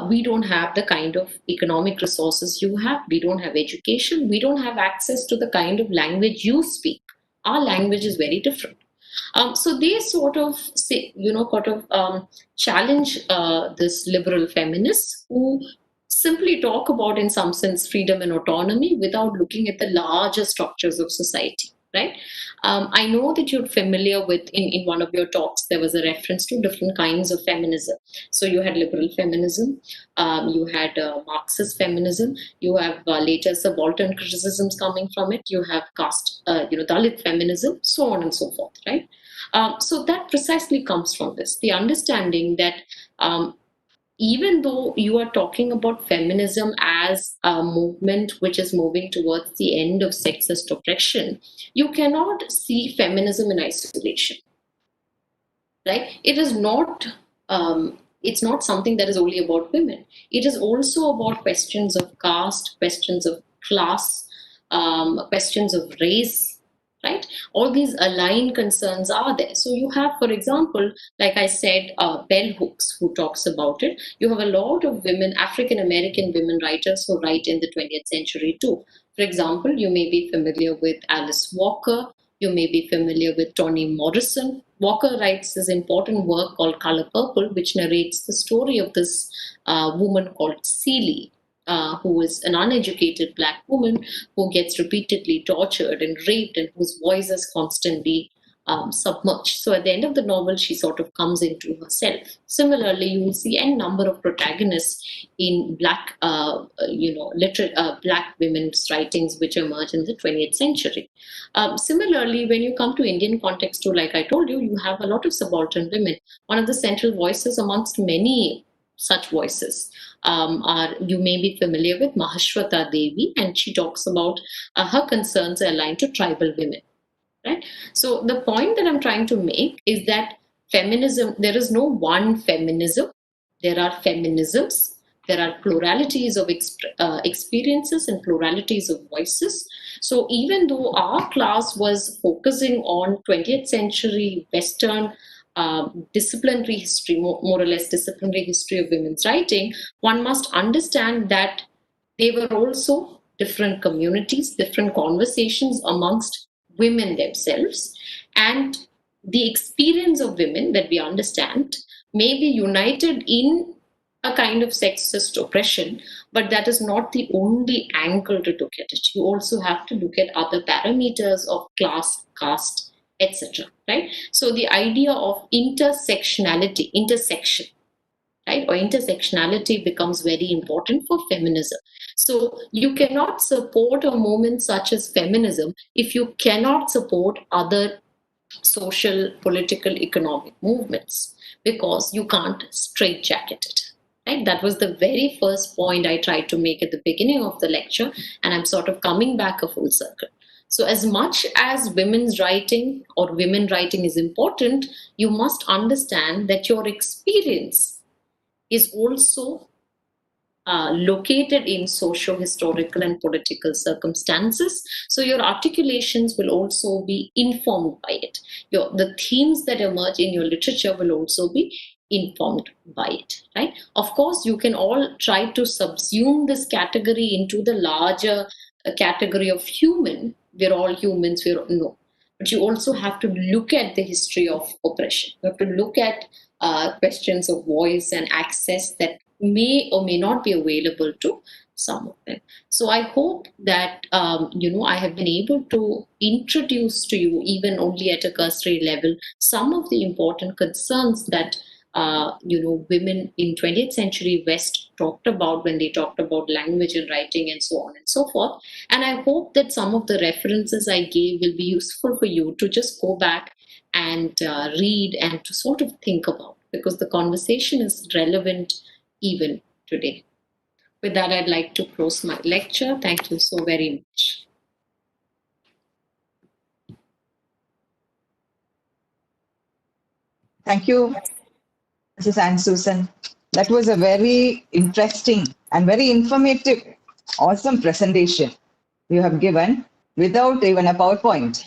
We don't have the kind of economic resources you have. We don't have education. We don't have access to the kind of language you speak. Our language is very different. So they sort of say, challenge this liberal feminists who simply talk about, in some sense, freedom and autonomy without looking at the larger structures of society. Right? I know that you're familiar with, in one of your talks, there was a reference to different kinds of feminism. So you had liberal feminism, you had Marxist feminism, you have later subaltern criticisms coming from it, you have caste, Dalit feminism, so on and so forth, right? So that precisely comes from this, the understanding that even though you are talking about feminism as a movement which is moving towards the end of sexist oppression, you cannot see feminism in isolation, right? It is not. It's not something that is only about women. It is also about questions of caste, questions of class, questions of race, right? All these aligned concerns are there. So you have, for example, like I said, Bell Hooks, who talks about it. You have a lot of women, African American women writers who write in the 20th century too. For example, you may be familiar with Alice Walker. You may be familiar with Toni Morrison. Walker writes this important work called Color Purple, which narrates the story of this woman called Celie, who is an uneducated Black woman who gets repeatedly tortured and raped and whose voice is constantly submerged. So at the end of the novel, she sort of comes into herself. Similarly, you will see a number of protagonists in Black, Black women's writings which emerge in the 20th century. Similarly, when you come to Indian context too, like I told you, you have a lot of subaltern women. One of the central voices amongst many such voices are, you may be familiar with Mahashwata Devi, and she talks about her concerns are aligned to tribal women. Right? So the point that I'm trying to make is that feminism, there is no one feminism. There are feminisms. There are pluralities of experiences and pluralities of voices. So even though our class was focusing on 20th century Western disciplinary history, more or less disciplinary history of women's writing, one must understand that they were also different communities, different conversations amongst women themselves. And the experience of women that we understand may be united in a kind of sexist oppression, but that is not the only angle to look at it. You also have to look at other parameters of class, caste, etc. Right? So the idea of intersectionality, intersection, right, or intersectionality becomes very important for feminism. So you cannot support a movement such as feminism if you cannot support other social, political, economic movements, because you can't straitjacket it. Right? That was the very first point I tried to make at the beginning of the lecture, and I'm sort of coming back a full circle. So as much as women's writing or women writing is important, you must understand that your experience is also located in socio-historical and political circumstances. So your articulations will also be informed by it. The themes that emerge in your literature will also be informed by it, right? Of course, you can all try to subsume this category into the larger category of human. We're all humans, no. But you also have to look at the history of oppression. You have to look at questions of voice and access that may or may not be available to some of them. So I hope that I have been able to introduce to you, even only at a cursory level, some of the important concerns that women in 20th century West talked about when they talked about language and writing and so on and so forth. And I hope that some of the references I gave will be useful for you to just go back and read and to sort of think about, because the conversation is relevant even today. With that, I'd like to close my lecture. Thank you so very much. Thank you, Mrs. Anne Susan. That was a very interesting and very informative, awesome presentation you have given without even a PowerPoint.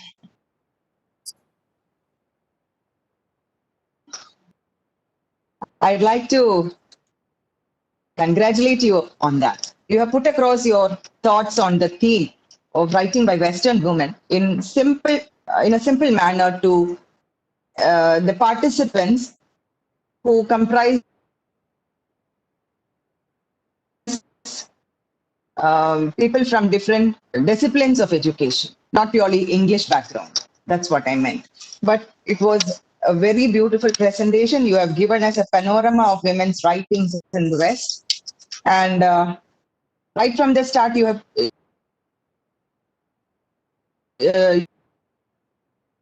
I'd like to congratulate you on that. You have put across your thoughts on the theme of writing by Western women in a simple manner to the participants who comprise people from different disciplines of education, not purely English background. That's what I meant. But it was a very beautiful presentation. You have given us a panorama of women's writings in the West. And right from the start, uh,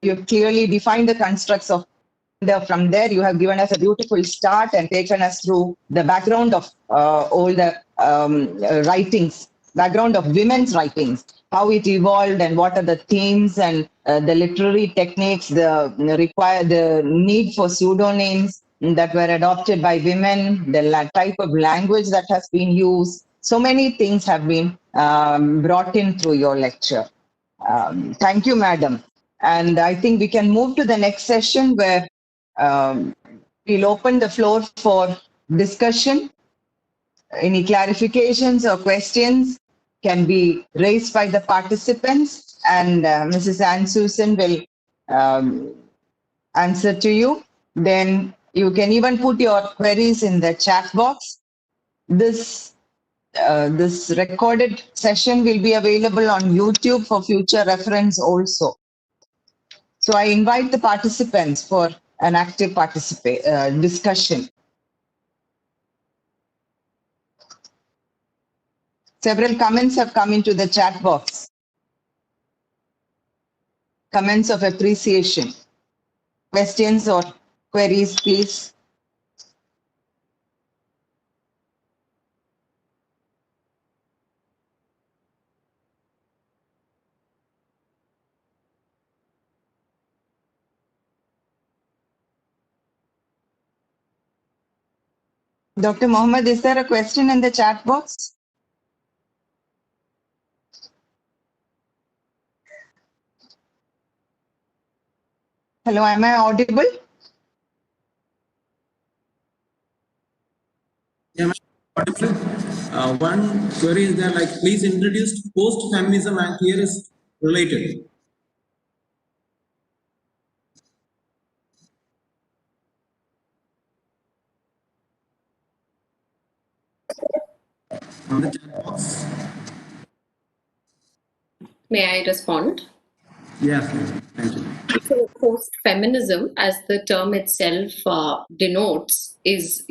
you have clearly defined the constructs of from there. You have given us a beautiful start and taken us through the background of all the writings, background of women's writings, how it evolved and what are the themes and the literary techniques, the need for pseudonyms that were adopted by women, the type of language that has been used. So many things have been brought in through your lecture. Thank you, madam. And I think we can move to the next session where we'll open the floor for discussion. Any clarifications or questions can be raised by the participants, and Mrs. Ann Susan will answer to you. Then you can even put your queries in the chat box. This recorded session will be available on YouTube for future reference also. So I invite the participants for an active discussion. Several comments have come into the chat box. Comments of appreciation. Questions or queries, please. Dr. Mohammed, is there a question in the chat box? Hello, am I audible? Yeah, audible. One query is there, like, please introduce post-feminism, and here is related. On the chat box. May I respond? Yes, thank you. So, post-feminism, as the term itself denotes, is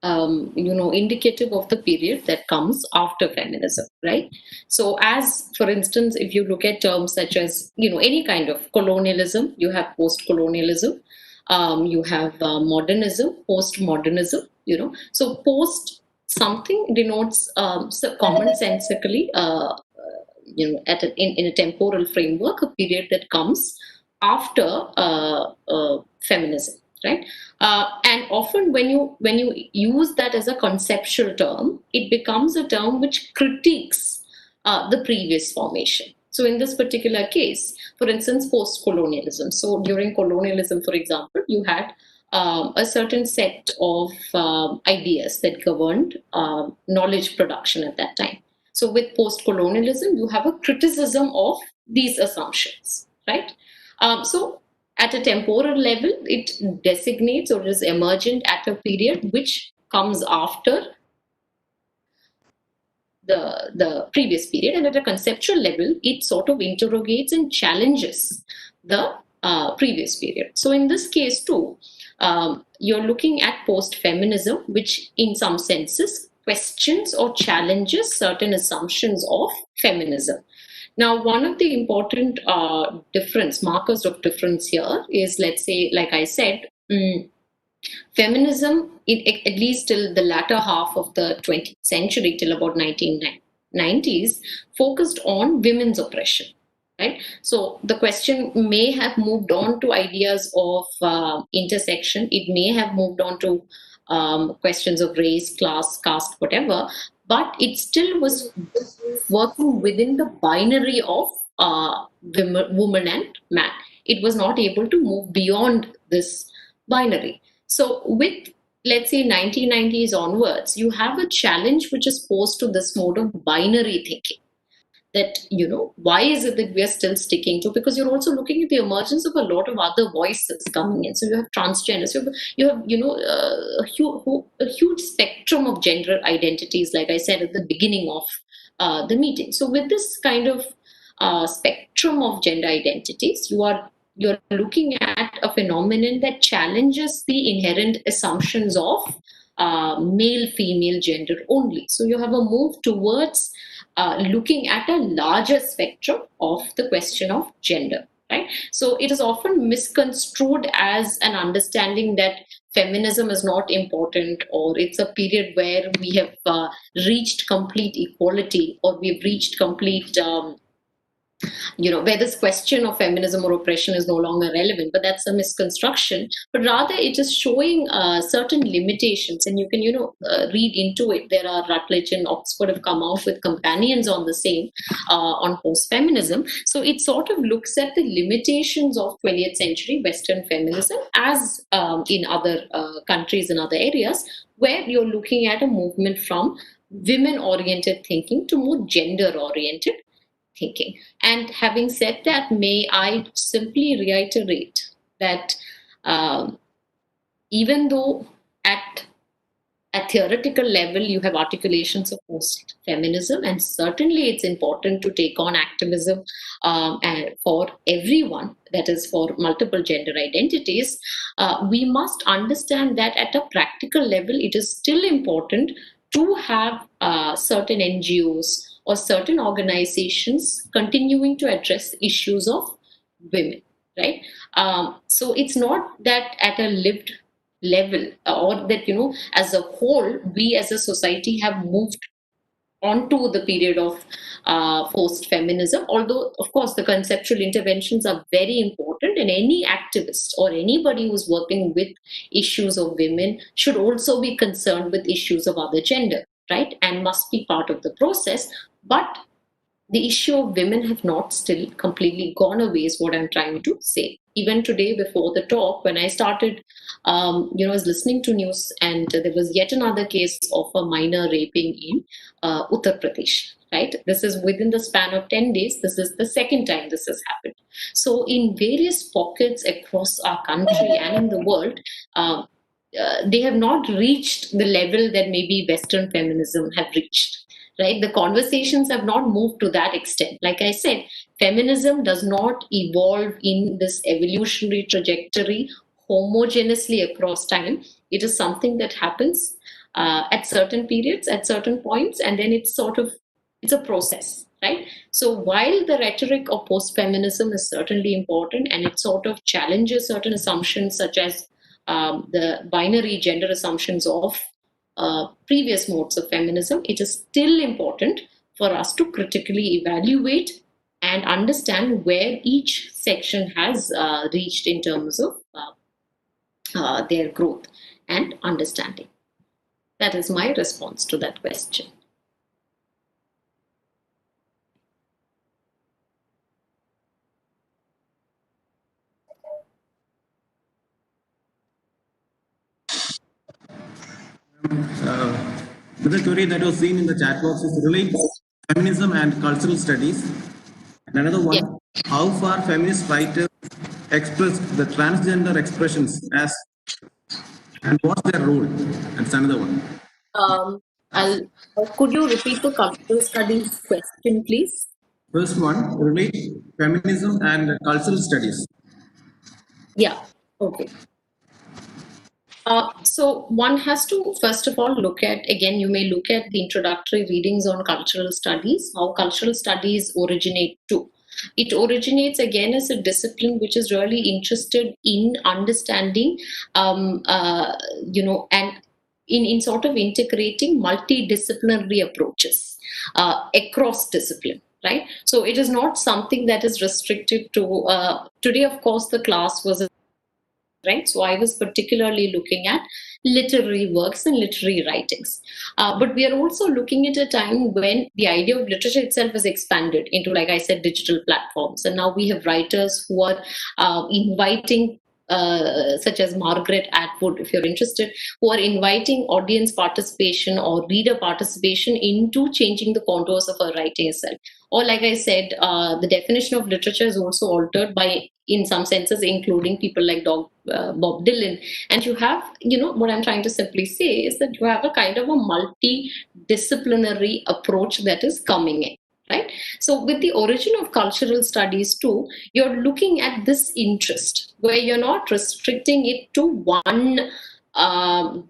indicative of the period that comes after feminism, right? So, as for instance, if you look at terms such as any kind of colonialism, you have post-colonialism, you have modernism, post-modernism. So post something denotes so commonsensically. In a temporal framework, a period that comes after feminism, right? And often when you use that as a conceptual term, it becomes a term which critiques the previous formation. So in this particular case, for instance, post-colonialism. So during colonialism, for example, you had a certain set of ideas that governed knowledge production at that time. So with post-colonialism, you have a criticism of these assumptions, right? So at a temporal level, it designates or is emergent at a period which comes after the previous period. And at a conceptual level, it sort of interrogates and challenges the previous period. So in this case too, you're looking at post-feminism, which in some senses questions or challenges certain assumptions of feminism. Now, one of the important markers of difference here is, let's say, like I said, feminism, at least till the latter half of the 20th century, till about 1990s, focused on women's oppression. Right? So the question may have moved on to ideas of intersection. It may have moved on to questions of race, class, caste, whatever, but it still was working within the binary of woman and man. It was not able to move beyond this binary. So with let's say 1990s onwards, you have a challenge which is posed to this mode of binary thinking. That, why is it that we are still sticking to? Because you're also looking at the emergence of a lot of other voices coming in. So you have transgenders, you have a huge spectrum of gender identities, like I said at the beginning of the meeting. So with this kind of spectrum of gender identities, you're looking at a phenomenon that challenges the inherent assumptions of male-female gender only. So you have a move towards looking at a larger spectrum of the question of gender, right? So it is often misconstrued as an understanding that feminism is not important, or it's a period where we have reached complete equality, or we've reached complete where this question of feminism or oppression is no longer relevant. But that's a misconstruction. But rather, it is showing certain limitations, and you can, read into it. There are Rutledge and Oxford have come out with companions on the same, on post-feminism. So it sort of looks at the limitations of 20th century Western feminism, as in other countries and other areas, where you're looking at a movement from women-oriented thinking to more gender-oriented thinking. And having said that, may I simply reiterate that even though at a theoretical level you have articulations of post-feminism, and certainly it's important to take on activism and for everyone, that is for multiple gender identities, we must understand that at a practical level it is still important to have certain NGOs or certain organizations continuing to address issues of women, right? So it's not that at a lived level, or that, as a whole, we as a society have moved onto the period of post-feminism, although, of course, the conceptual interventions are very important, and any activist or anybody who's working with issues of women should also be concerned with issues of other gender, right? And must be part of the process. But the issue of women have not still completely gone away, is what I'm trying to say. Even today, before the talk, when I started, I was listening to news, and there was yet another case of a minor raping in Uttar Pradesh, right? This is within the span of 10 days. This is the second time this has happened. So in various pockets across our country and in the world, they have not reached the level that maybe Western feminism have reached. Right? The conversations have not moved to that extent. Like I said, feminism does not evolve in this evolutionary trajectory homogeneously across time. It is something that happens at certain periods, at certain points, and then it's a process, right? So while the rhetoric of post-feminism is certainly important, and it sort of challenges certain assumptions such as the binary gender assumptions of previous modes of feminism, it is still important for us to critically evaluate and understand where each section has reached in terms of their growth and understanding. That is my response to that question. The query that was seen in the chat box is relates feminism and cultural studies. And another one, Yeah. how far feminist writers express the transgender expressions as, and what's their role? That's another one. Could you repeat the cultural studies question, please? First one, relate feminism and cultural studies. Yeah, okay. So one has to, first of all, look at, again, you may look at the introductory readings on cultural studies, how cultural studies originate too. It originates again as a discipline which is really interested in understanding, and in sort of integrating multidisciplinary approaches across discipline. Right. So it is not something that is restricted to, today, of course, the class was right? So I was particularly looking at literary works and literary writings. But we are also looking at a time when the idea of literature itself has expanded into, like I said, digital platforms. And now we have writers who are inviting such as Margaret Atwood, if you're interested, who are inviting audience participation or reader participation into changing the contours of her writing itself. Or, like I said, the definition of literature is also altered by, in some senses, including people like Bob Dylan. And you have, what I'm trying to simply say is that you have a kind of a multidisciplinary approach that is coming in. Right? So with the origin of cultural studies too, you're looking at this interest where you're not restricting it to one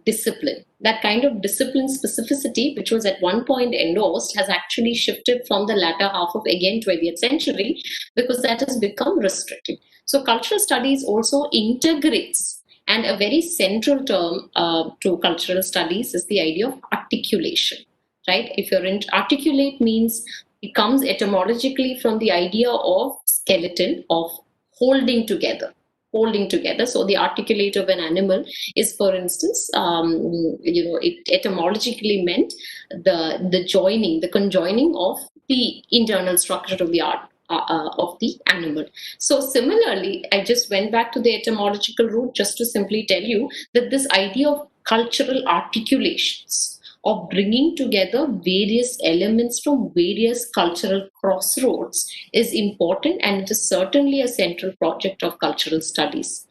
discipline. That kind of discipline specificity, which was at one point endorsed, has actually shifted from the latter half of, again, 20th century, because that has become restricted. So cultural studies also integrates, and a very central term to cultural studies is the idea of articulation. Right? If you're in, articulate means, it comes etymologically from the idea of skeleton, of holding together. So the articulate of an animal is, for instance, it etymologically meant the joining, the conjoining of the internal structure of the of the animal. So similarly, I just went back to the etymological root just to simply tell you that this idea of cultural articulations, of bringing together various elements from various cultural crossroads, is important, and it is certainly a central project of cultural studies.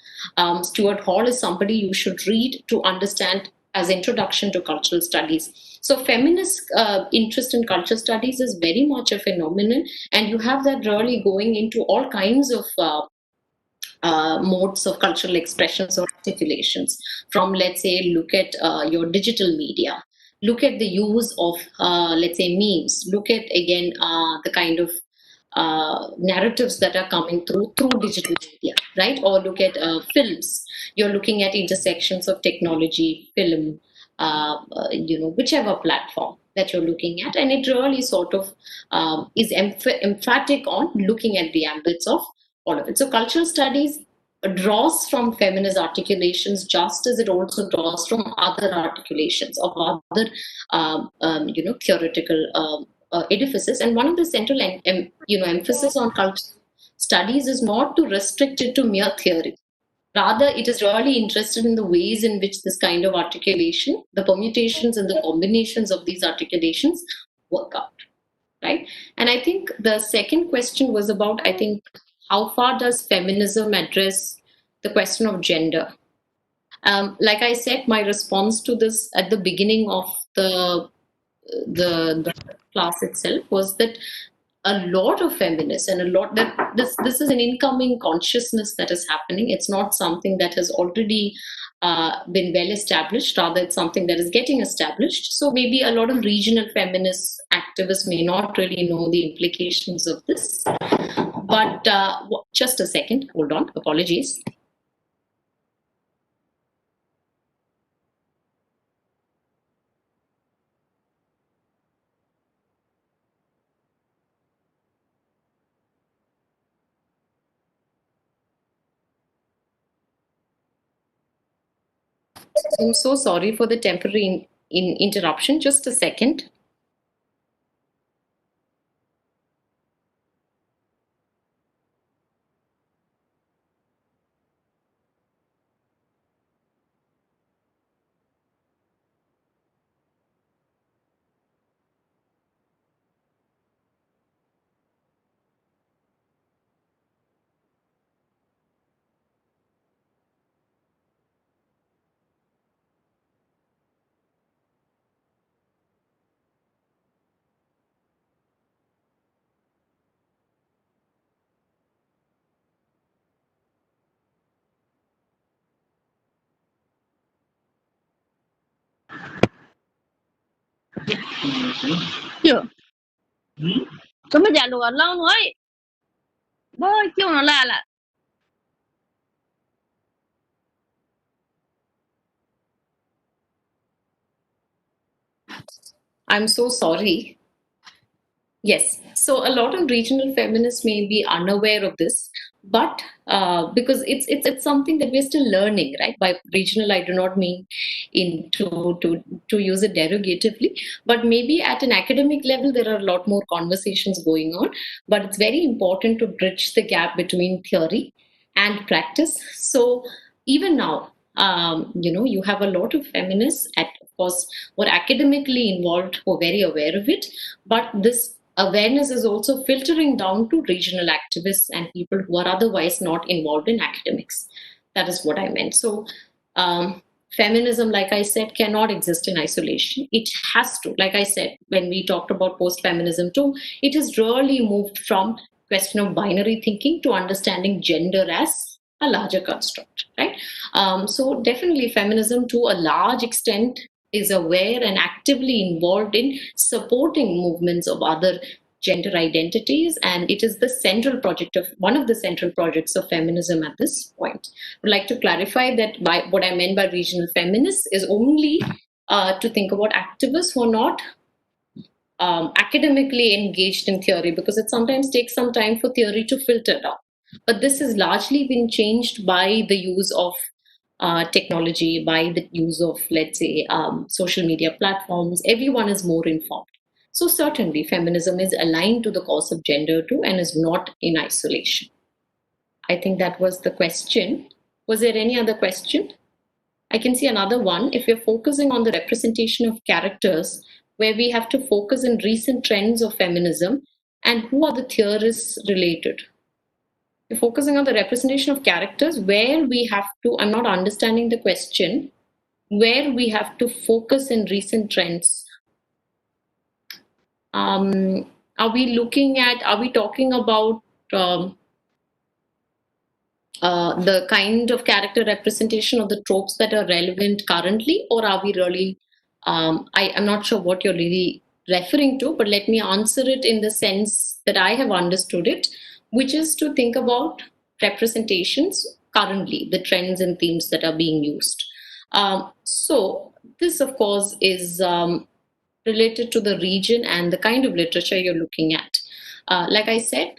Stuart Hall is somebody you should read to understand as introduction to cultural studies. So feminist interest in cultural studies is very much a phenomenon, and you have that really going into all kinds of modes of cultural expressions or articulations. From, let's say, look at your digital media, look at the use of, let's say, memes, look at, again, the kind of narratives that are coming through digital media, right? Or look at films. You're looking at intersections of technology, film, whichever platform that you're looking at, and it really sort of is emphatic on looking at the ambits of all of it. So cultural studies draws from feminist articulations, just as it also draws from other articulations of other, theoretical edifices. And one of the central, emphasis on cultural studies is not to restrict it to mere theory. Rather, it is really interested in the ways in which this kind of articulation, the permutations and the combinations of these articulations work out, right? And I think the second question was about, I think, how far does feminism address the question of gender? Like I said, my response to this at the beginning of the class itself was that a lot of feminists, and a lot that this is an incoming consciousness that is happening. It's not something that has already been well established. Rather, it's something that is getting established. So maybe a lot of regional feminist activists may not really know the implications of this. But just a second, hold on, apologies. I'm so sorry for the temporary interruption. Just a second. Chưa. Có mấy giờ luôn lâu rồi. Bơi chiều nó là. I'm so sorry. Yes, so a lot of regional feminists may be unaware of this, but because it's something that we're still learning, right? By regional, I do not mean to use it derogatively, but maybe at an academic level there are a lot more conversations going on. But it's very important to bridge the gap between theory and practice. So even now, you have a lot of feminists, of course, who are academically involved, who are very aware of it, but this awareness is also filtering down to regional activists and people who are otherwise not involved in academics. That is what I meant. So feminism, like I said, cannot exist in isolation. It has to, like I said, when we talked about post-feminism too, it has really moved from question of binary thinking to understanding gender as a larger construct, right? So definitely feminism to a large extent is aware and actively involved in supporting movements of other gender identities, and it is the central project of one of the central projects of feminism at this point. I would like to clarify that what I meant by regional feminists is only to think about activists who are not academically engaged in theory, because it sometimes takes some time for theory to filter down. But this has largely been changed by the use of technology, by the use of, let's say, social media platforms. Everyone is more informed. So certainly feminism is aligned to the cause of gender too and is not in isolation. I think that was the question. Was there any other question? I can see another one. If you're focusing on the representation of characters, where we have to focus on recent trends of feminism and who are the theorists related. You're focusing on the representation of characters, where we have to, I'm not understanding the question, where we have to focus in recent trends. Are we talking about the kind of character representation of the tropes that are relevant currently, or are we really, I'm not sure what you're really referring to, but let me answer it in the sense that I have understood it, which is to think about representations currently, the trends and themes that are being used. So this, of course, is related to the region and the kind of literature you're looking at. Like I said,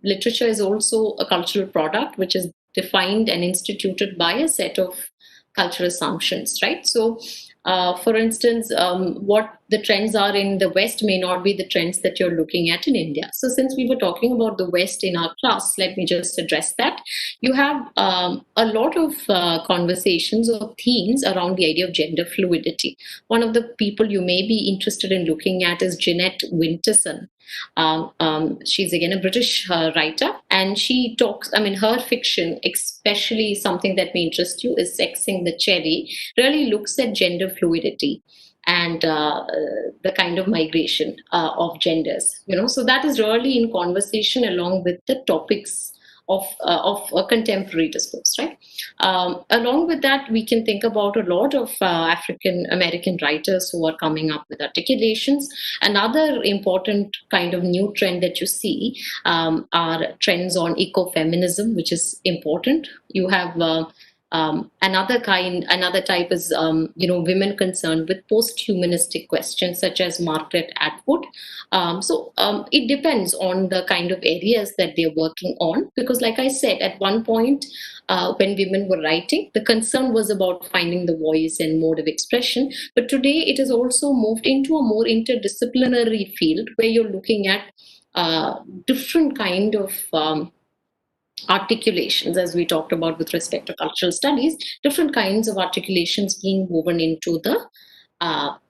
literature is also a cultural product which is defined and instituted by a set of cultural assumptions, right? So, for instance, what the trends are in the West may not be the trends that you're looking at in India. So since we were talking about the West in our class, let me just address that. You have a lot of conversations or themes around the idea of gender fluidity. One of the people you may be interested in looking at is Jeanette Winterson. She's again a British writer, and she talks, her fiction, especially something that may interest you, is Sexing the Cherry, really looks at gender fluidity and the kind of migration of genders, so that is really in conversation along with the topics of a contemporary discourse, right? Along with that, we can think about a lot of African American writers who are coming up with articulations. Another important kind of new trend that you see are trends on ecofeminism, which is important. You have another type is women concerned with post-humanistic questions such as Margaret Atwood. So it depends on the kind of areas that they're working on, because like I said, at one point when women were writing, the concern was about finding the voice and mode of expression, but today it has also moved into a more interdisciplinary field where you're looking at different kind of articulations, as we talked about with respect to cultural studies, different kinds of articulations being woven into the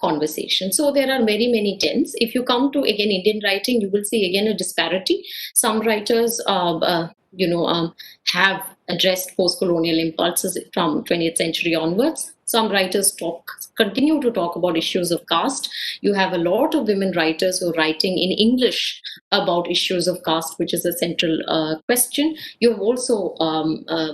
conversation. So there are very many trends. If you come to, again, Indian writing, you will see again a disparity. Some writers have addressed post-colonial impulses from 20th century onwards. Some writers continue to talk about issues of caste. You have a lot of women writers who are writing in English about issues of caste, which is a central question. You have also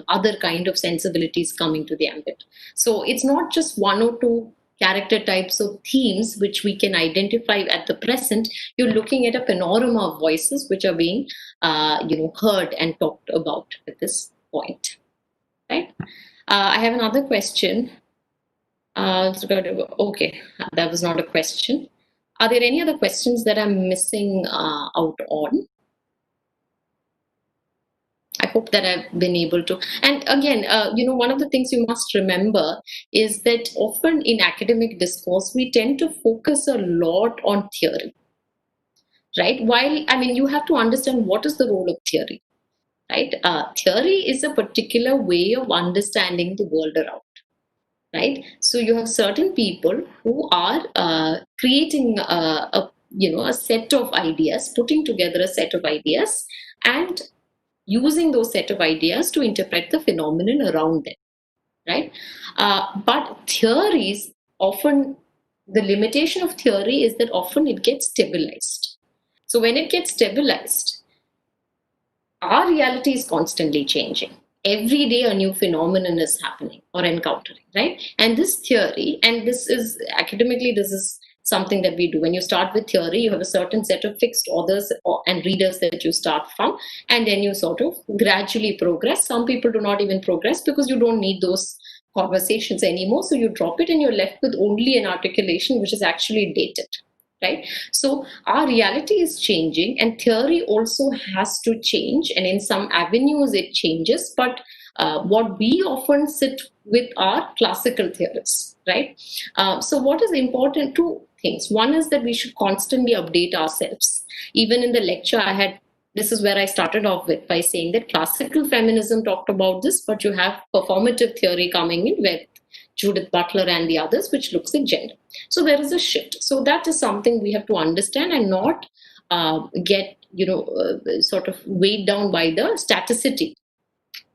other kind of sensibilities coming to the ambit. So it's not just one or two character types or themes which we can identify at the present. You're looking at a panorama of voices which are being heard and talked about at this point, right? I have another question. Okay, that was not a question. Are there any other questions that I'm missing out on? I hope that I've been able to. And again, one of the things you must remember is that often in academic discourse, we tend to focus a lot on theory, right? While, you have to understand what is the role of theory, right? Theory is a particular way of understanding the world around, right? So you have certain people who are creating a set of ideas, putting together a set of ideas, and using those set of ideas to interpret the phenomenon around them, right? But theories often, the limitation of theory is that often it gets stabilized. So when it gets stabilized, our reality is constantly changing. Every day a new phenomenon is happening or encountering, right? And this theory, and this is academically, this is something that we do. When you start with theory, you have a certain set of fixed authors and readers that you start from, and then you sort of gradually progress. Some people do not even progress because you don't need those conversations anymore. So you drop it and you're left with only an articulation which is actually dated, right? So our reality is changing, and theory also has to change, and in some avenues it changes. But what we often sit with are classical theorists, right? So what is important? Two things. One is that we should constantly update ourselves. Even in the lecture I had, this is where I started off with by saying that classical feminism talked about this, but you have performative theory coming in with Judith Butler and the others, which looks at gender. So there is a shift. So that is something we have to understand and not get, sort of weighed down by the staticity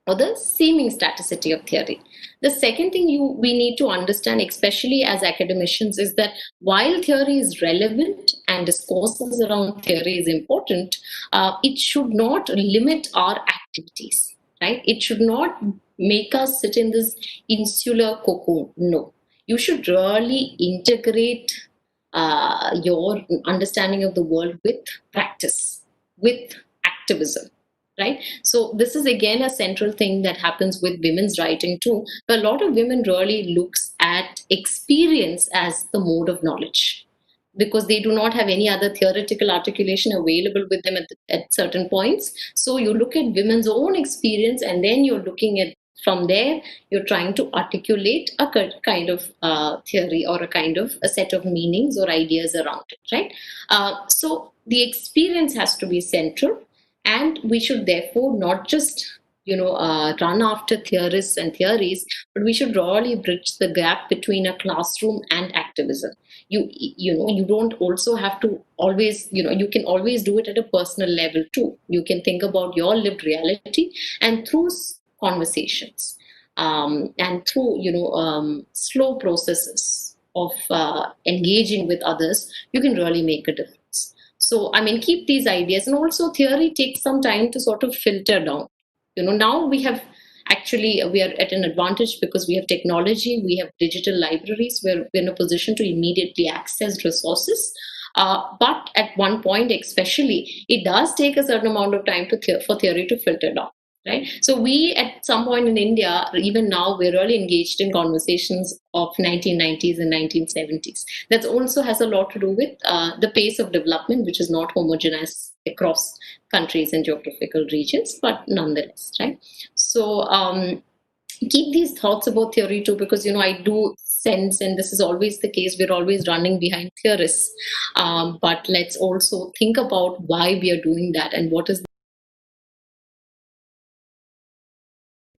or the seeming staticity of theory. The second thing we need to understand, especially as academicians, is that while theory is relevant and discourses around theory is important, it should not limit our activities, right? It should not make us sit in this insular cocoon. No, you should really integrate your understanding of the world with practice, with activism, right? So this is again a central thing that happens with women's writing too. A lot of women really looks at experience as the mode of knowledge, because they do not have any other theoretical articulation available with them at certain points. So you look at women's own experience, and then you're looking at, from there you're trying to articulate a kind of theory or a kind of a set of meanings or ideas around it, right? So the experience has to be central, and we should therefore not just run after theorists and theories, but we should really bridge the gap between a classroom and activism. You don't also have to always, you can always do it at a personal level too. You can think about your lived reality, and through conversations and through slow processes of engaging with others, you can really make a difference. So I mean, keep these ideas. And also theory takes some time to sort of filter down. Now we are at an advantage because we have technology, we have digital libraries, we're in a position to immediately access resources. But at one point especially, it does take a certain amount of time for theory to filter down, right? So we, at some point in India, even now, we're really engaged in conversations of 1990s and 1970s. That also has a lot to do with the pace of development, which is not homogenous across countries and geographical regions, but nonetheless, right? So keep these thoughts about theory too, because I do sense, and this is always the case, we're always running behind theorists, but let's also think about why we are doing that and what is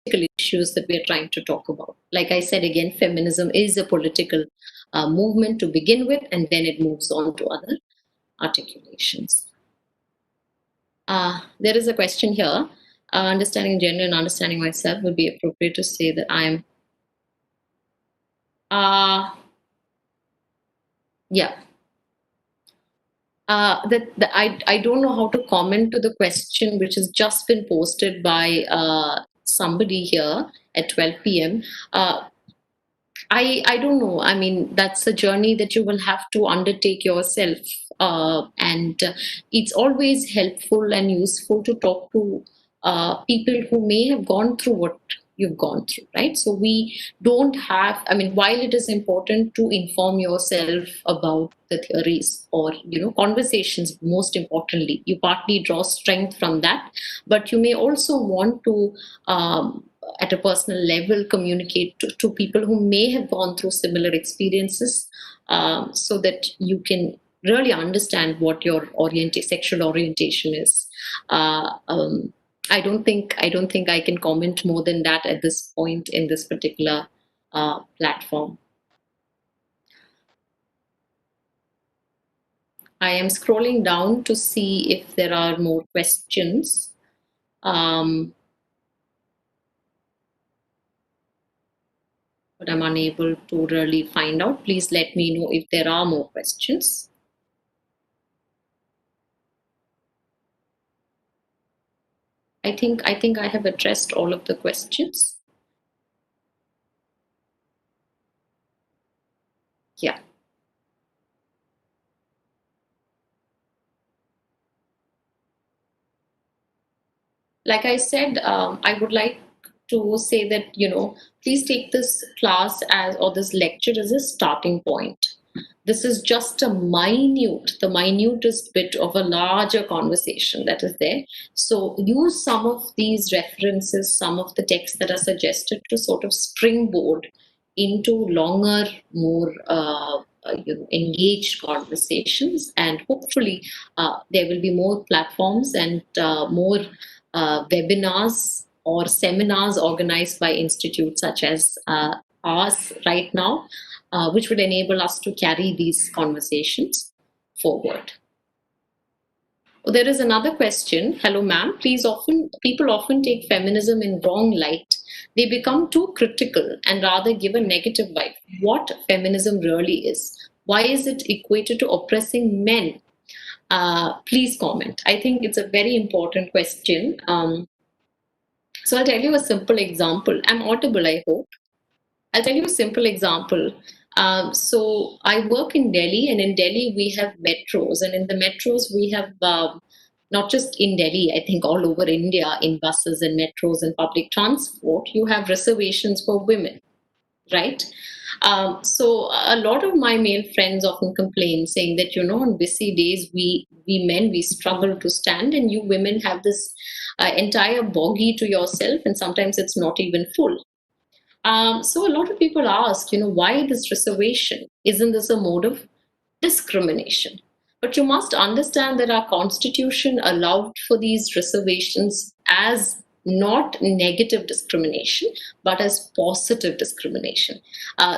the issues that we're trying to talk about. Like I said again, feminism is a political movement to begin with, and then it moves on to other articulations. There is a question here. Understanding gender and understanding myself would be appropriate to say that I'm I don't know how to comment to the question which has just been posted by somebody here at 12 p.m. I don't know. I mean, that's a journey that you will have to undertake yourself. And it's always helpful and useful to talk to people who may have gone through what you've gone through, right? So we don't have, I mean, while it is important to inform yourself about the theories or, conversations, most importantly, you partly draw strength from that, but you may also want to, at a personal level, communicate to people who may have gone through similar experiences, so that you can really understand what your sexual orientation is. I don't think I can comment more than that at this point in this particular platform. I am scrolling down to see if there are more questions. But I'm unable to really find out. Please let me know if there are more questions. I think I have addressed all of the questions. Yeah. Like I said, I would like to say that, please take this class or this lecture as a starting point. This is just the minutest bit of a larger conversation that is there. So use some of these references, some of the texts that are suggested to sort of springboard into longer, more engaged conversations, and hopefully there will be more platforms and more webinars or seminars organized by institutes such as ours right now, which would enable us to carry these conversations forward. There is another question. Hello, ma'am. People often take feminism in wrong light. They become too critical and rather give a negative vibe. What feminism really is? Why is it equated to oppressing men? Please comment. I think it's a very important question. So I'll tell you a simple example. I'm audible, I hope. I'll tell you a simple example. So I work in Delhi, and in Delhi we have metros, and in the metros we have not just in Delhi, I think all over India, in buses and metros and public transport, you have reservations for women, right? So a lot of my male friends often complain, saying that on busy days we men we struggle to stand, and you women have this entire bogie to yourself, and sometimes it's not even full. So a lot of people ask, why this reservation? Isn't this a mode of discrimination? But you must understand that our constitution allowed for these reservations as not negative discrimination, but as positive discrimination.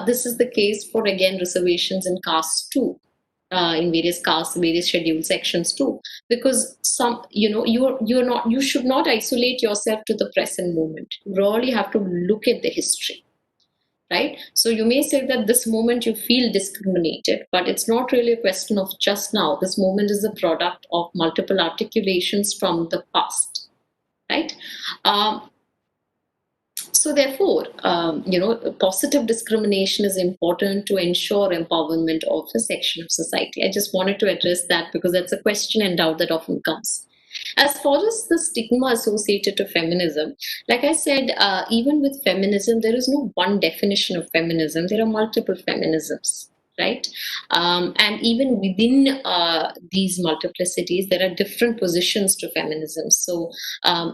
This is the case for, again, reservations in caste too. In various castes, various scheduled sections too, because you should not isolate yourself to the present moment. You really have to look at the history, right? So you may say that this moment you feel discriminated, but it's not really a question of just now. This moment is a product of multiple articulations from the past, right? So therefore, positive discrimination is important to ensure empowerment of a section of society. I just wanted to address that because that's a question and doubt that often comes. As far as the stigma associated to feminism, like I said, even with feminism, there is no one definition of feminism. There are multiple feminisms, right? And even within these multiplicities, there are different positions to feminism. So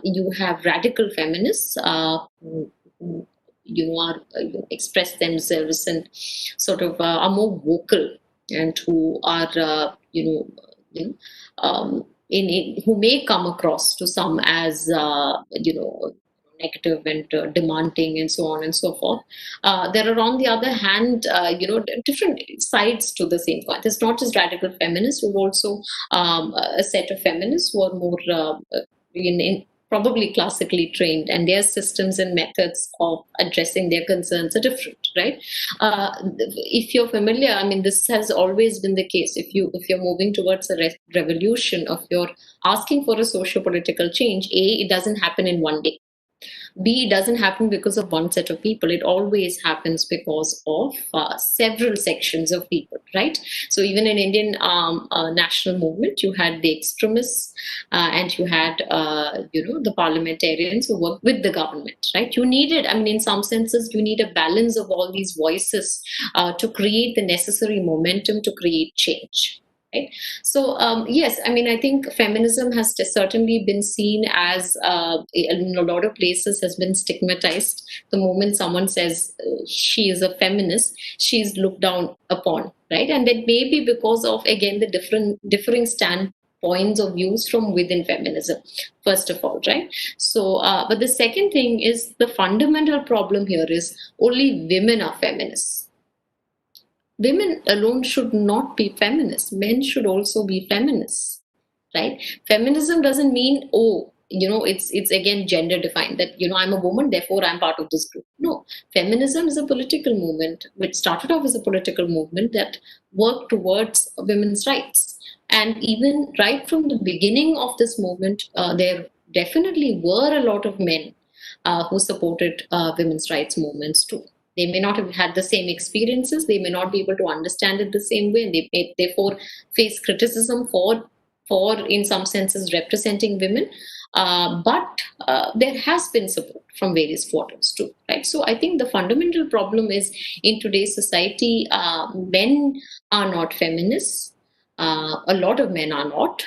you have radical feminists who express themselves and sort of are more vocal, and who are who may come across to some as negative and demanding and so on and so forth. There are, on the other hand, different sides to the same coin. There's not just radical feminists. We've also a set of feminists who are more probably classically trained, and their systems and methods of addressing their concerns are different, right? If you're familiar, I mean, this has always been the case. If you're moving towards a revolution, if you're asking for a socio-political change, it doesn't happen in one day. B, it doesn't happen because of one set of people. It always happens because of several sections of people, right? So even in Indian national movement, you had the extremists and you had, the parliamentarians who worked with the government, right? You needed, I mean, in some senses, you need a balance of all these voices to create the necessary momentum to create change. Right? So yes, I mean, I think feminism has certainly been seen as in a lot of places has been stigmatized. The moment someone says she is a feminist, she's looked down upon, right? And that may be because of, again, the differing standpoints points of views from within feminism, first of all, right? So, but the second thing is the fundamental problem here is only women are feminists. Women alone should not be feminists. Men should also be feminists, right? Feminism doesn't mean, oh, it's again gender defined, that I'm a woman, therefore I'm part of this group. No, feminism is a political movement which started off as a political movement that worked towards women's rights. And even right from the beginning of this movement, there definitely were a lot of men who supported women's rights movements too. They may not have had the same experiences, they may not be able to understand it the same way, and they may therefore face criticism for in some senses representing women. But there has been support from various quarters too, right? So I think the fundamental problem is, in today's society, men are not feminists. A lot of men are not.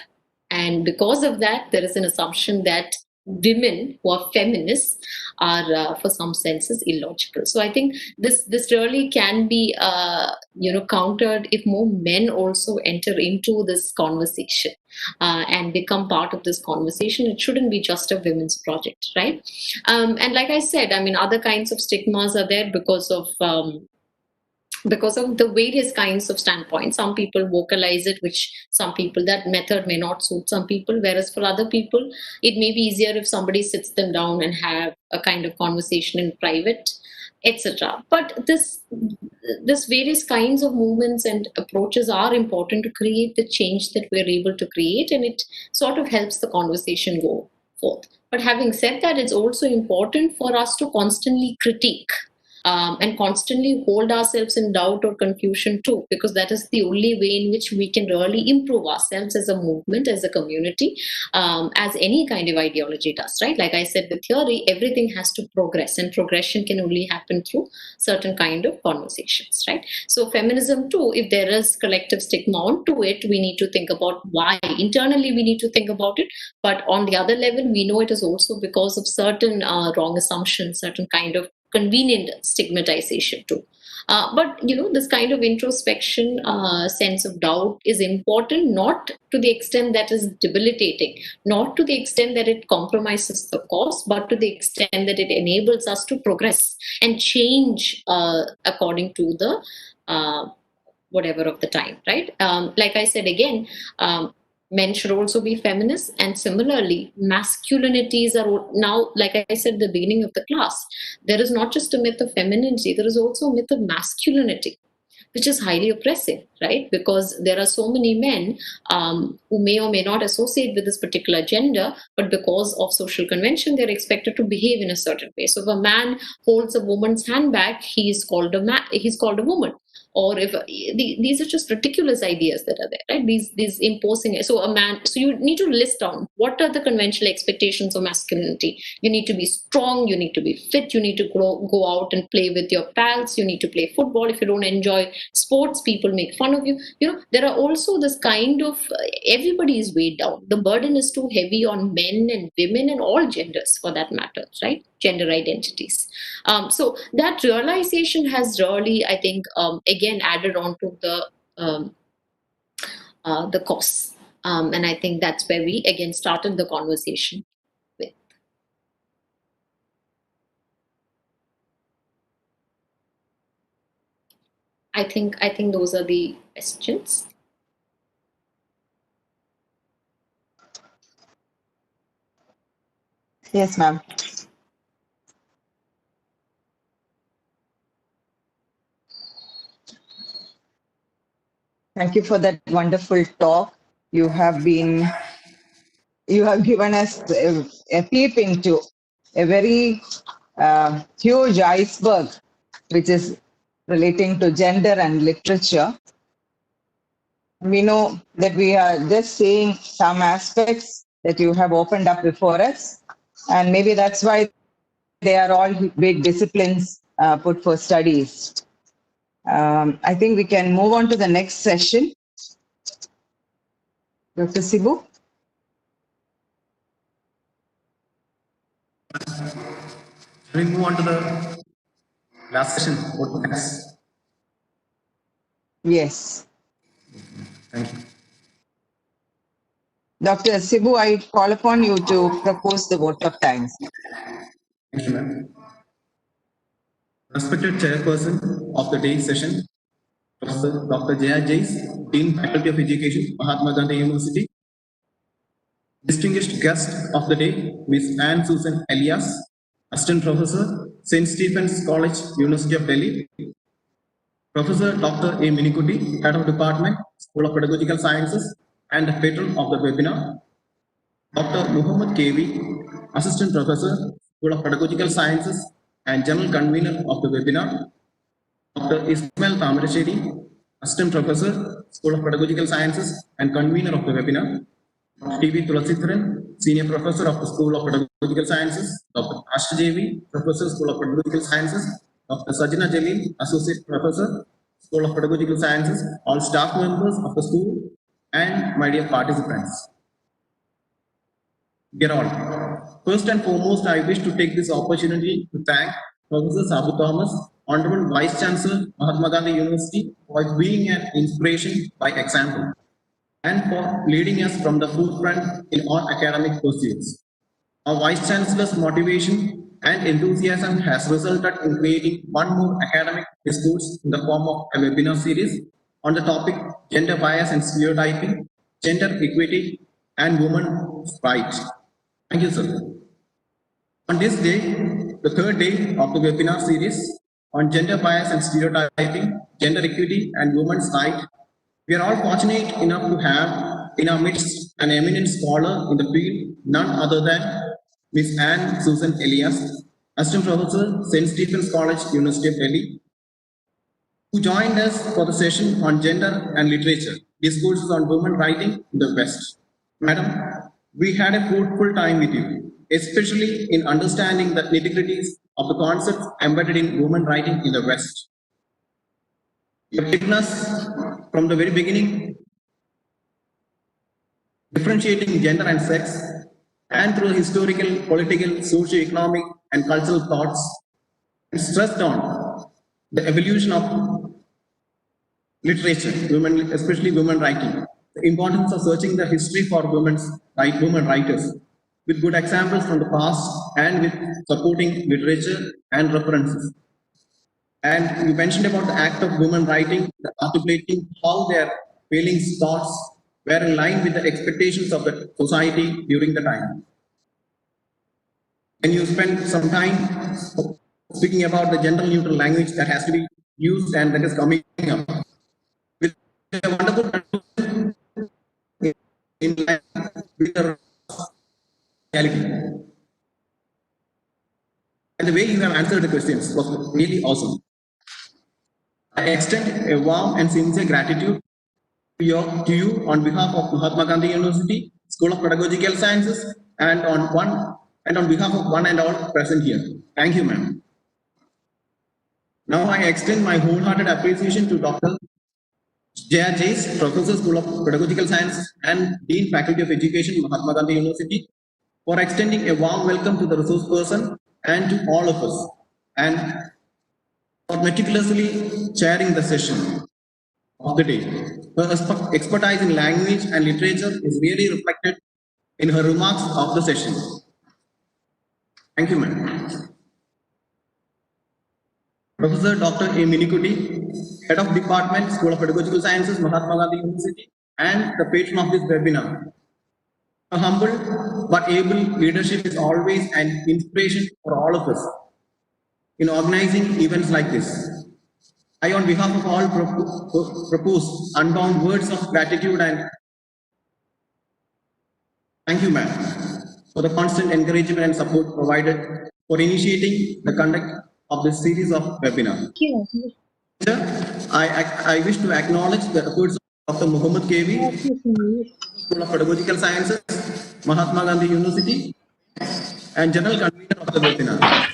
And because of that, there is an assumption that women who are feminists are, for some senses, illogical. So I think this really can be, countered if more men also enter into this conversation and become part of this conversation. It shouldn't be just a women's project, right? And like I said, I mean, other kinds of stigmas are there because of the various kinds of standpoints. Some people vocalize it, which some people, that method may not suit some people, whereas for other people, it may be easier if somebody sits them down and have a kind of conversation in private, etc. But this various kinds of movements and approaches are important to create the change that we're able to create, and it sort of helps the conversation go forth. But having said that, it's also important for us to constantly critique and constantly hold ourselves in doubt or confusion too, because that is the only way in which we can really improve ourselves as a movement, as a community, as any kind of ideology does, right? Like I said, with theory, everything has to progress, and progression can only happen through certain kind of conversations, right? So feminism too, if there is collective stigma onto it, we need to think about why. Internally, we need to think about it, but on the other level, we know it is also because of certain wrong assumptions, certain kind of convenient stigmatization too. But this kind of introspection, sense of doubt is important, not to the extent that is debilitating, not to the extent that it compromises the cause, but to the extent that it enables us to progress and change according to the whatever of the time, right? Like I said again, men should also be feminists, and similarly, masculinities are now, like I said at the beginning of the class, there is not just a myth of femininity, there is also a myth of masculinity, which is highly oppressive, right? Because there are so many men who may or may not associate with this particular gender, but because of social convention, they're expected to behave in a certain way. So if a man holds a woman's handbag, he's called a woman. Or if these are just ridiculous ideas that are there, right? These imposing. So you need to list down what are the conventional expectations of masculinity. You need to be strong, you need to be fit, you need to go out and play with your pals, you need to play football. If you don't enjoy sports, people make fun of you. There are also this kind of, everybody is weighed down. The burden is too heavy on men and women and all genders for that matter, right? Gender identities. So that realization has really, I think, again added on to the costs. And I think that's where we again started the conversation with. I think those are the questions. Yes, ma'am. Thank you for that wonderful talk. You have given us a peep into a very huge iceberg, which is relating to gender and literature. We know that we are just seeing some aspects that you have opened up before us, and maybe that's why they are all big disciplines put for studies. I think we can move on to the next session. Dr. Sibu? Shall we move on to the last session? What next? Yes. Thank you. Dr. Sibu, I call upon you to propose the vote of thanks. Thank you, ma'am. Respected chairperson of the day session, Professor Dr. Jaya Jais, Dean Faculty of Education, Mahatma Gandhi University. Distinguished guest of the day, Ms. Anne Susan Aleyas, Assistant Professor, St. Stephen's College, University of Delhi. Professor Dr. A. Minikuti, Head of Department, School of Pedagogical Sciences, and patron of the webinar. Dr. Muhammad KV, Assistant Professor, School of Pedagogical Sciences, and General Convener of the webinar. Dr. Ismail Tamarasheri, Assistant Professor, School of Pedagogical Sciences, and Convener of the webinar. T.V. Tulasitharan, Senior Professor of the School of Pedagogical Sciences. Dr. Asha JV, Professor, School of Pedagogical Sciences. Dr. Sajina Jalil, Associate Professor, School of Pedagogical Sciences, all staff members of the school, and my dear participants. Dear all, first and foremost, I wish to take this opportunity to thank Professor Sabu Thomas, Honorable Vice Chancellor, Mahatma Gandhi University, for being an inspiration by example and for leading us from the forefront in all academic pursuits. Our Vice Chancellor's motivation and enthusiasm has resulted in creating one more academic discourse in the form of a webinar series on the topic Gender Bias and Stereotyping, Gender Equity, and Women's Rights. Thank you, sir. On this day, the third day of the webinar series on Gender Bias and Stereotyping, Gender Equity, and Women's Rights, we are all fortunate enough to have in our midst an eminent scholar in the field, none other than Ms. Anne Susan Aleyas, Assistant Professor, St. Stephen's College, University of Delhi, who joined us for the session on gender and literature, discourses on women writing in the West. Madam, we had a fruitful time with you, especially in understanding the nitty-gritties of the concepts embedded in women writing in the West. You have taken us from the very beginning, differentiating gender and sex, and through historical, political, socio-economic, and cultural thoughts, and stressed on the evolution of literature, women, especially women writing, the importance of searching the history for women writers, with good examples from the past and with supporting literature and references. And you mentioned about the act of women writing, articulating how their feelings, thoughts were in line with the expectations of the society during the time. And you spent some time speaking about the gender neutral language that has to be used and that is coming up. With a wonderful in line with the reality. And the way you have answered the questions was really awesome. I extend a warm and sincere gratitude to you on behalf of Mahatma Gandhi University, School of Pedagogical Sciences, and on behalf of one and all present here. Thank you, ma'am. Now I extend my wholehearted appreciation to Dr. Jaya Jais, Professor, School of Pedagogical Science and Dean Faculty of Education, Mahatma Gandhi University, for extending a warm welcome to the resource person and to all of us, and for meticulously chairing the session of the day. Her expertise in language and literature is really reflected in her remarks of the session. Thank you, ma'am. Professor Dr. A. Minikuti, Head of Department, School of Pedagogical Sciences, Mahatma Gandhi University, and the patron of this webinar. A humble but able leadership is always an inspiration for all of us in organizing events like this. I, on behalf of all, propose unbound words of gratitude and thank you, ma'am, for the constant encouragement and support provided for initiating the conduct of this series of webinars. I wish to acknowledge the efforts of Dr. Muhammad KV, School of Pedagogical Sciences, Mahatma Gandhi University, and General Convener of the webinar.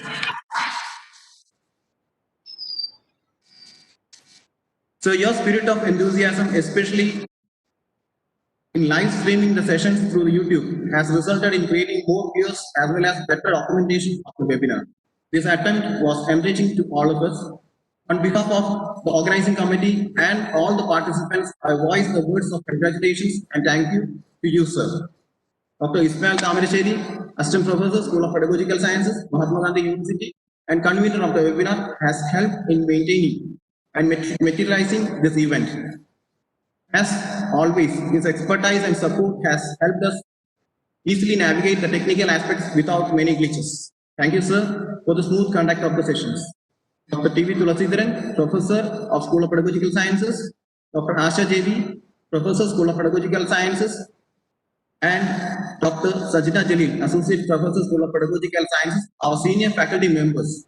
So your spirit of enthusiasm, especially in live streaming the sessions through YouTube, has resulted in creating more views as well as better documentation of the webinar. This attempt was enriching to all of us. On behalf of the organizing committee, and all the participants, I voice the words of congratulations and thank you to you, sir. Dr. Ismail Tamirasheri, Assistant Professor, School of Pedagogical Sciences, Mahatma Gandhi University, and convener of the webinar, has helped in maintaining and materializing this event. As always, his expertise and support has helped us easily navigate the technical aspects without many glitches. Thank you, sir, for the smooth conduct of the sessions. Dr. T.V. Tulasidharan, Professor of School of Pedagogical Sciences, Dr. Asha J.V., Professor, School of Pedagogical Sciences, and Dr. Sajida Jalil, Associate Professor, School of Pedagogical Sciences, our senior faculty members.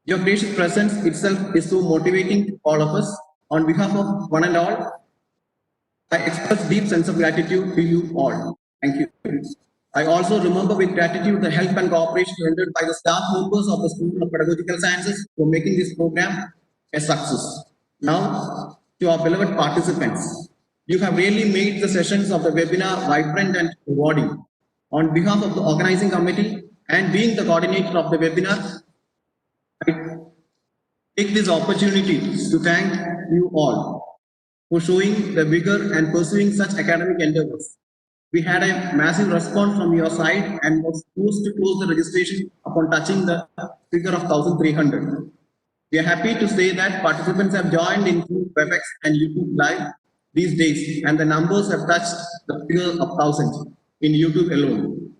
Your gracious presence itself is so motivating to all of us. On behalf of one and all, I express deep sense of gratitude to you all. Thank you. I also remember with gratitude the help and cooperation rendered by the staff members of the School of Pedagogical Sciences for making this program a success. Now, to our beloved participants, you have really made the sessions of the webinar vibrant and rewarding. On behalf of the organizing committee and being the coordinator of the webinar, I take this opportunity to thank you all for showing the vigor and pursuing such academic endeavors. We had a massive response from your side and was forced to close the registration upon touching the figure of 1,300. We are happy to say that participants have joined in WebEx and YouTube Live these days, and the numbers have touched the figure of 1,000 in YouTube alone.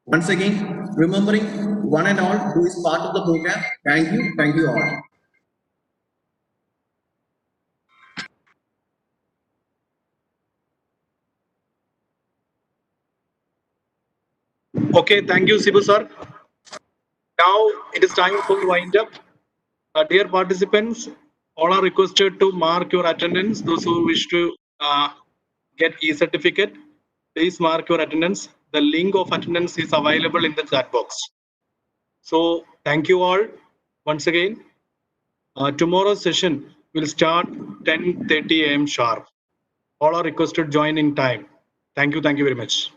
Once again, remembering one and all who is part of the program, thank you all. Okay, thank you, Sibu sir. Now it is time for wind up. Dear participants, all are requested to mark your attendance. Those who wish to get e-certificate, please mark your attendance. The link of attendance is available in the chat box. So thank you all once again. Tomorrow's session will start 10:30 a.m. sharp. All are requested to join in time. Thank you very much.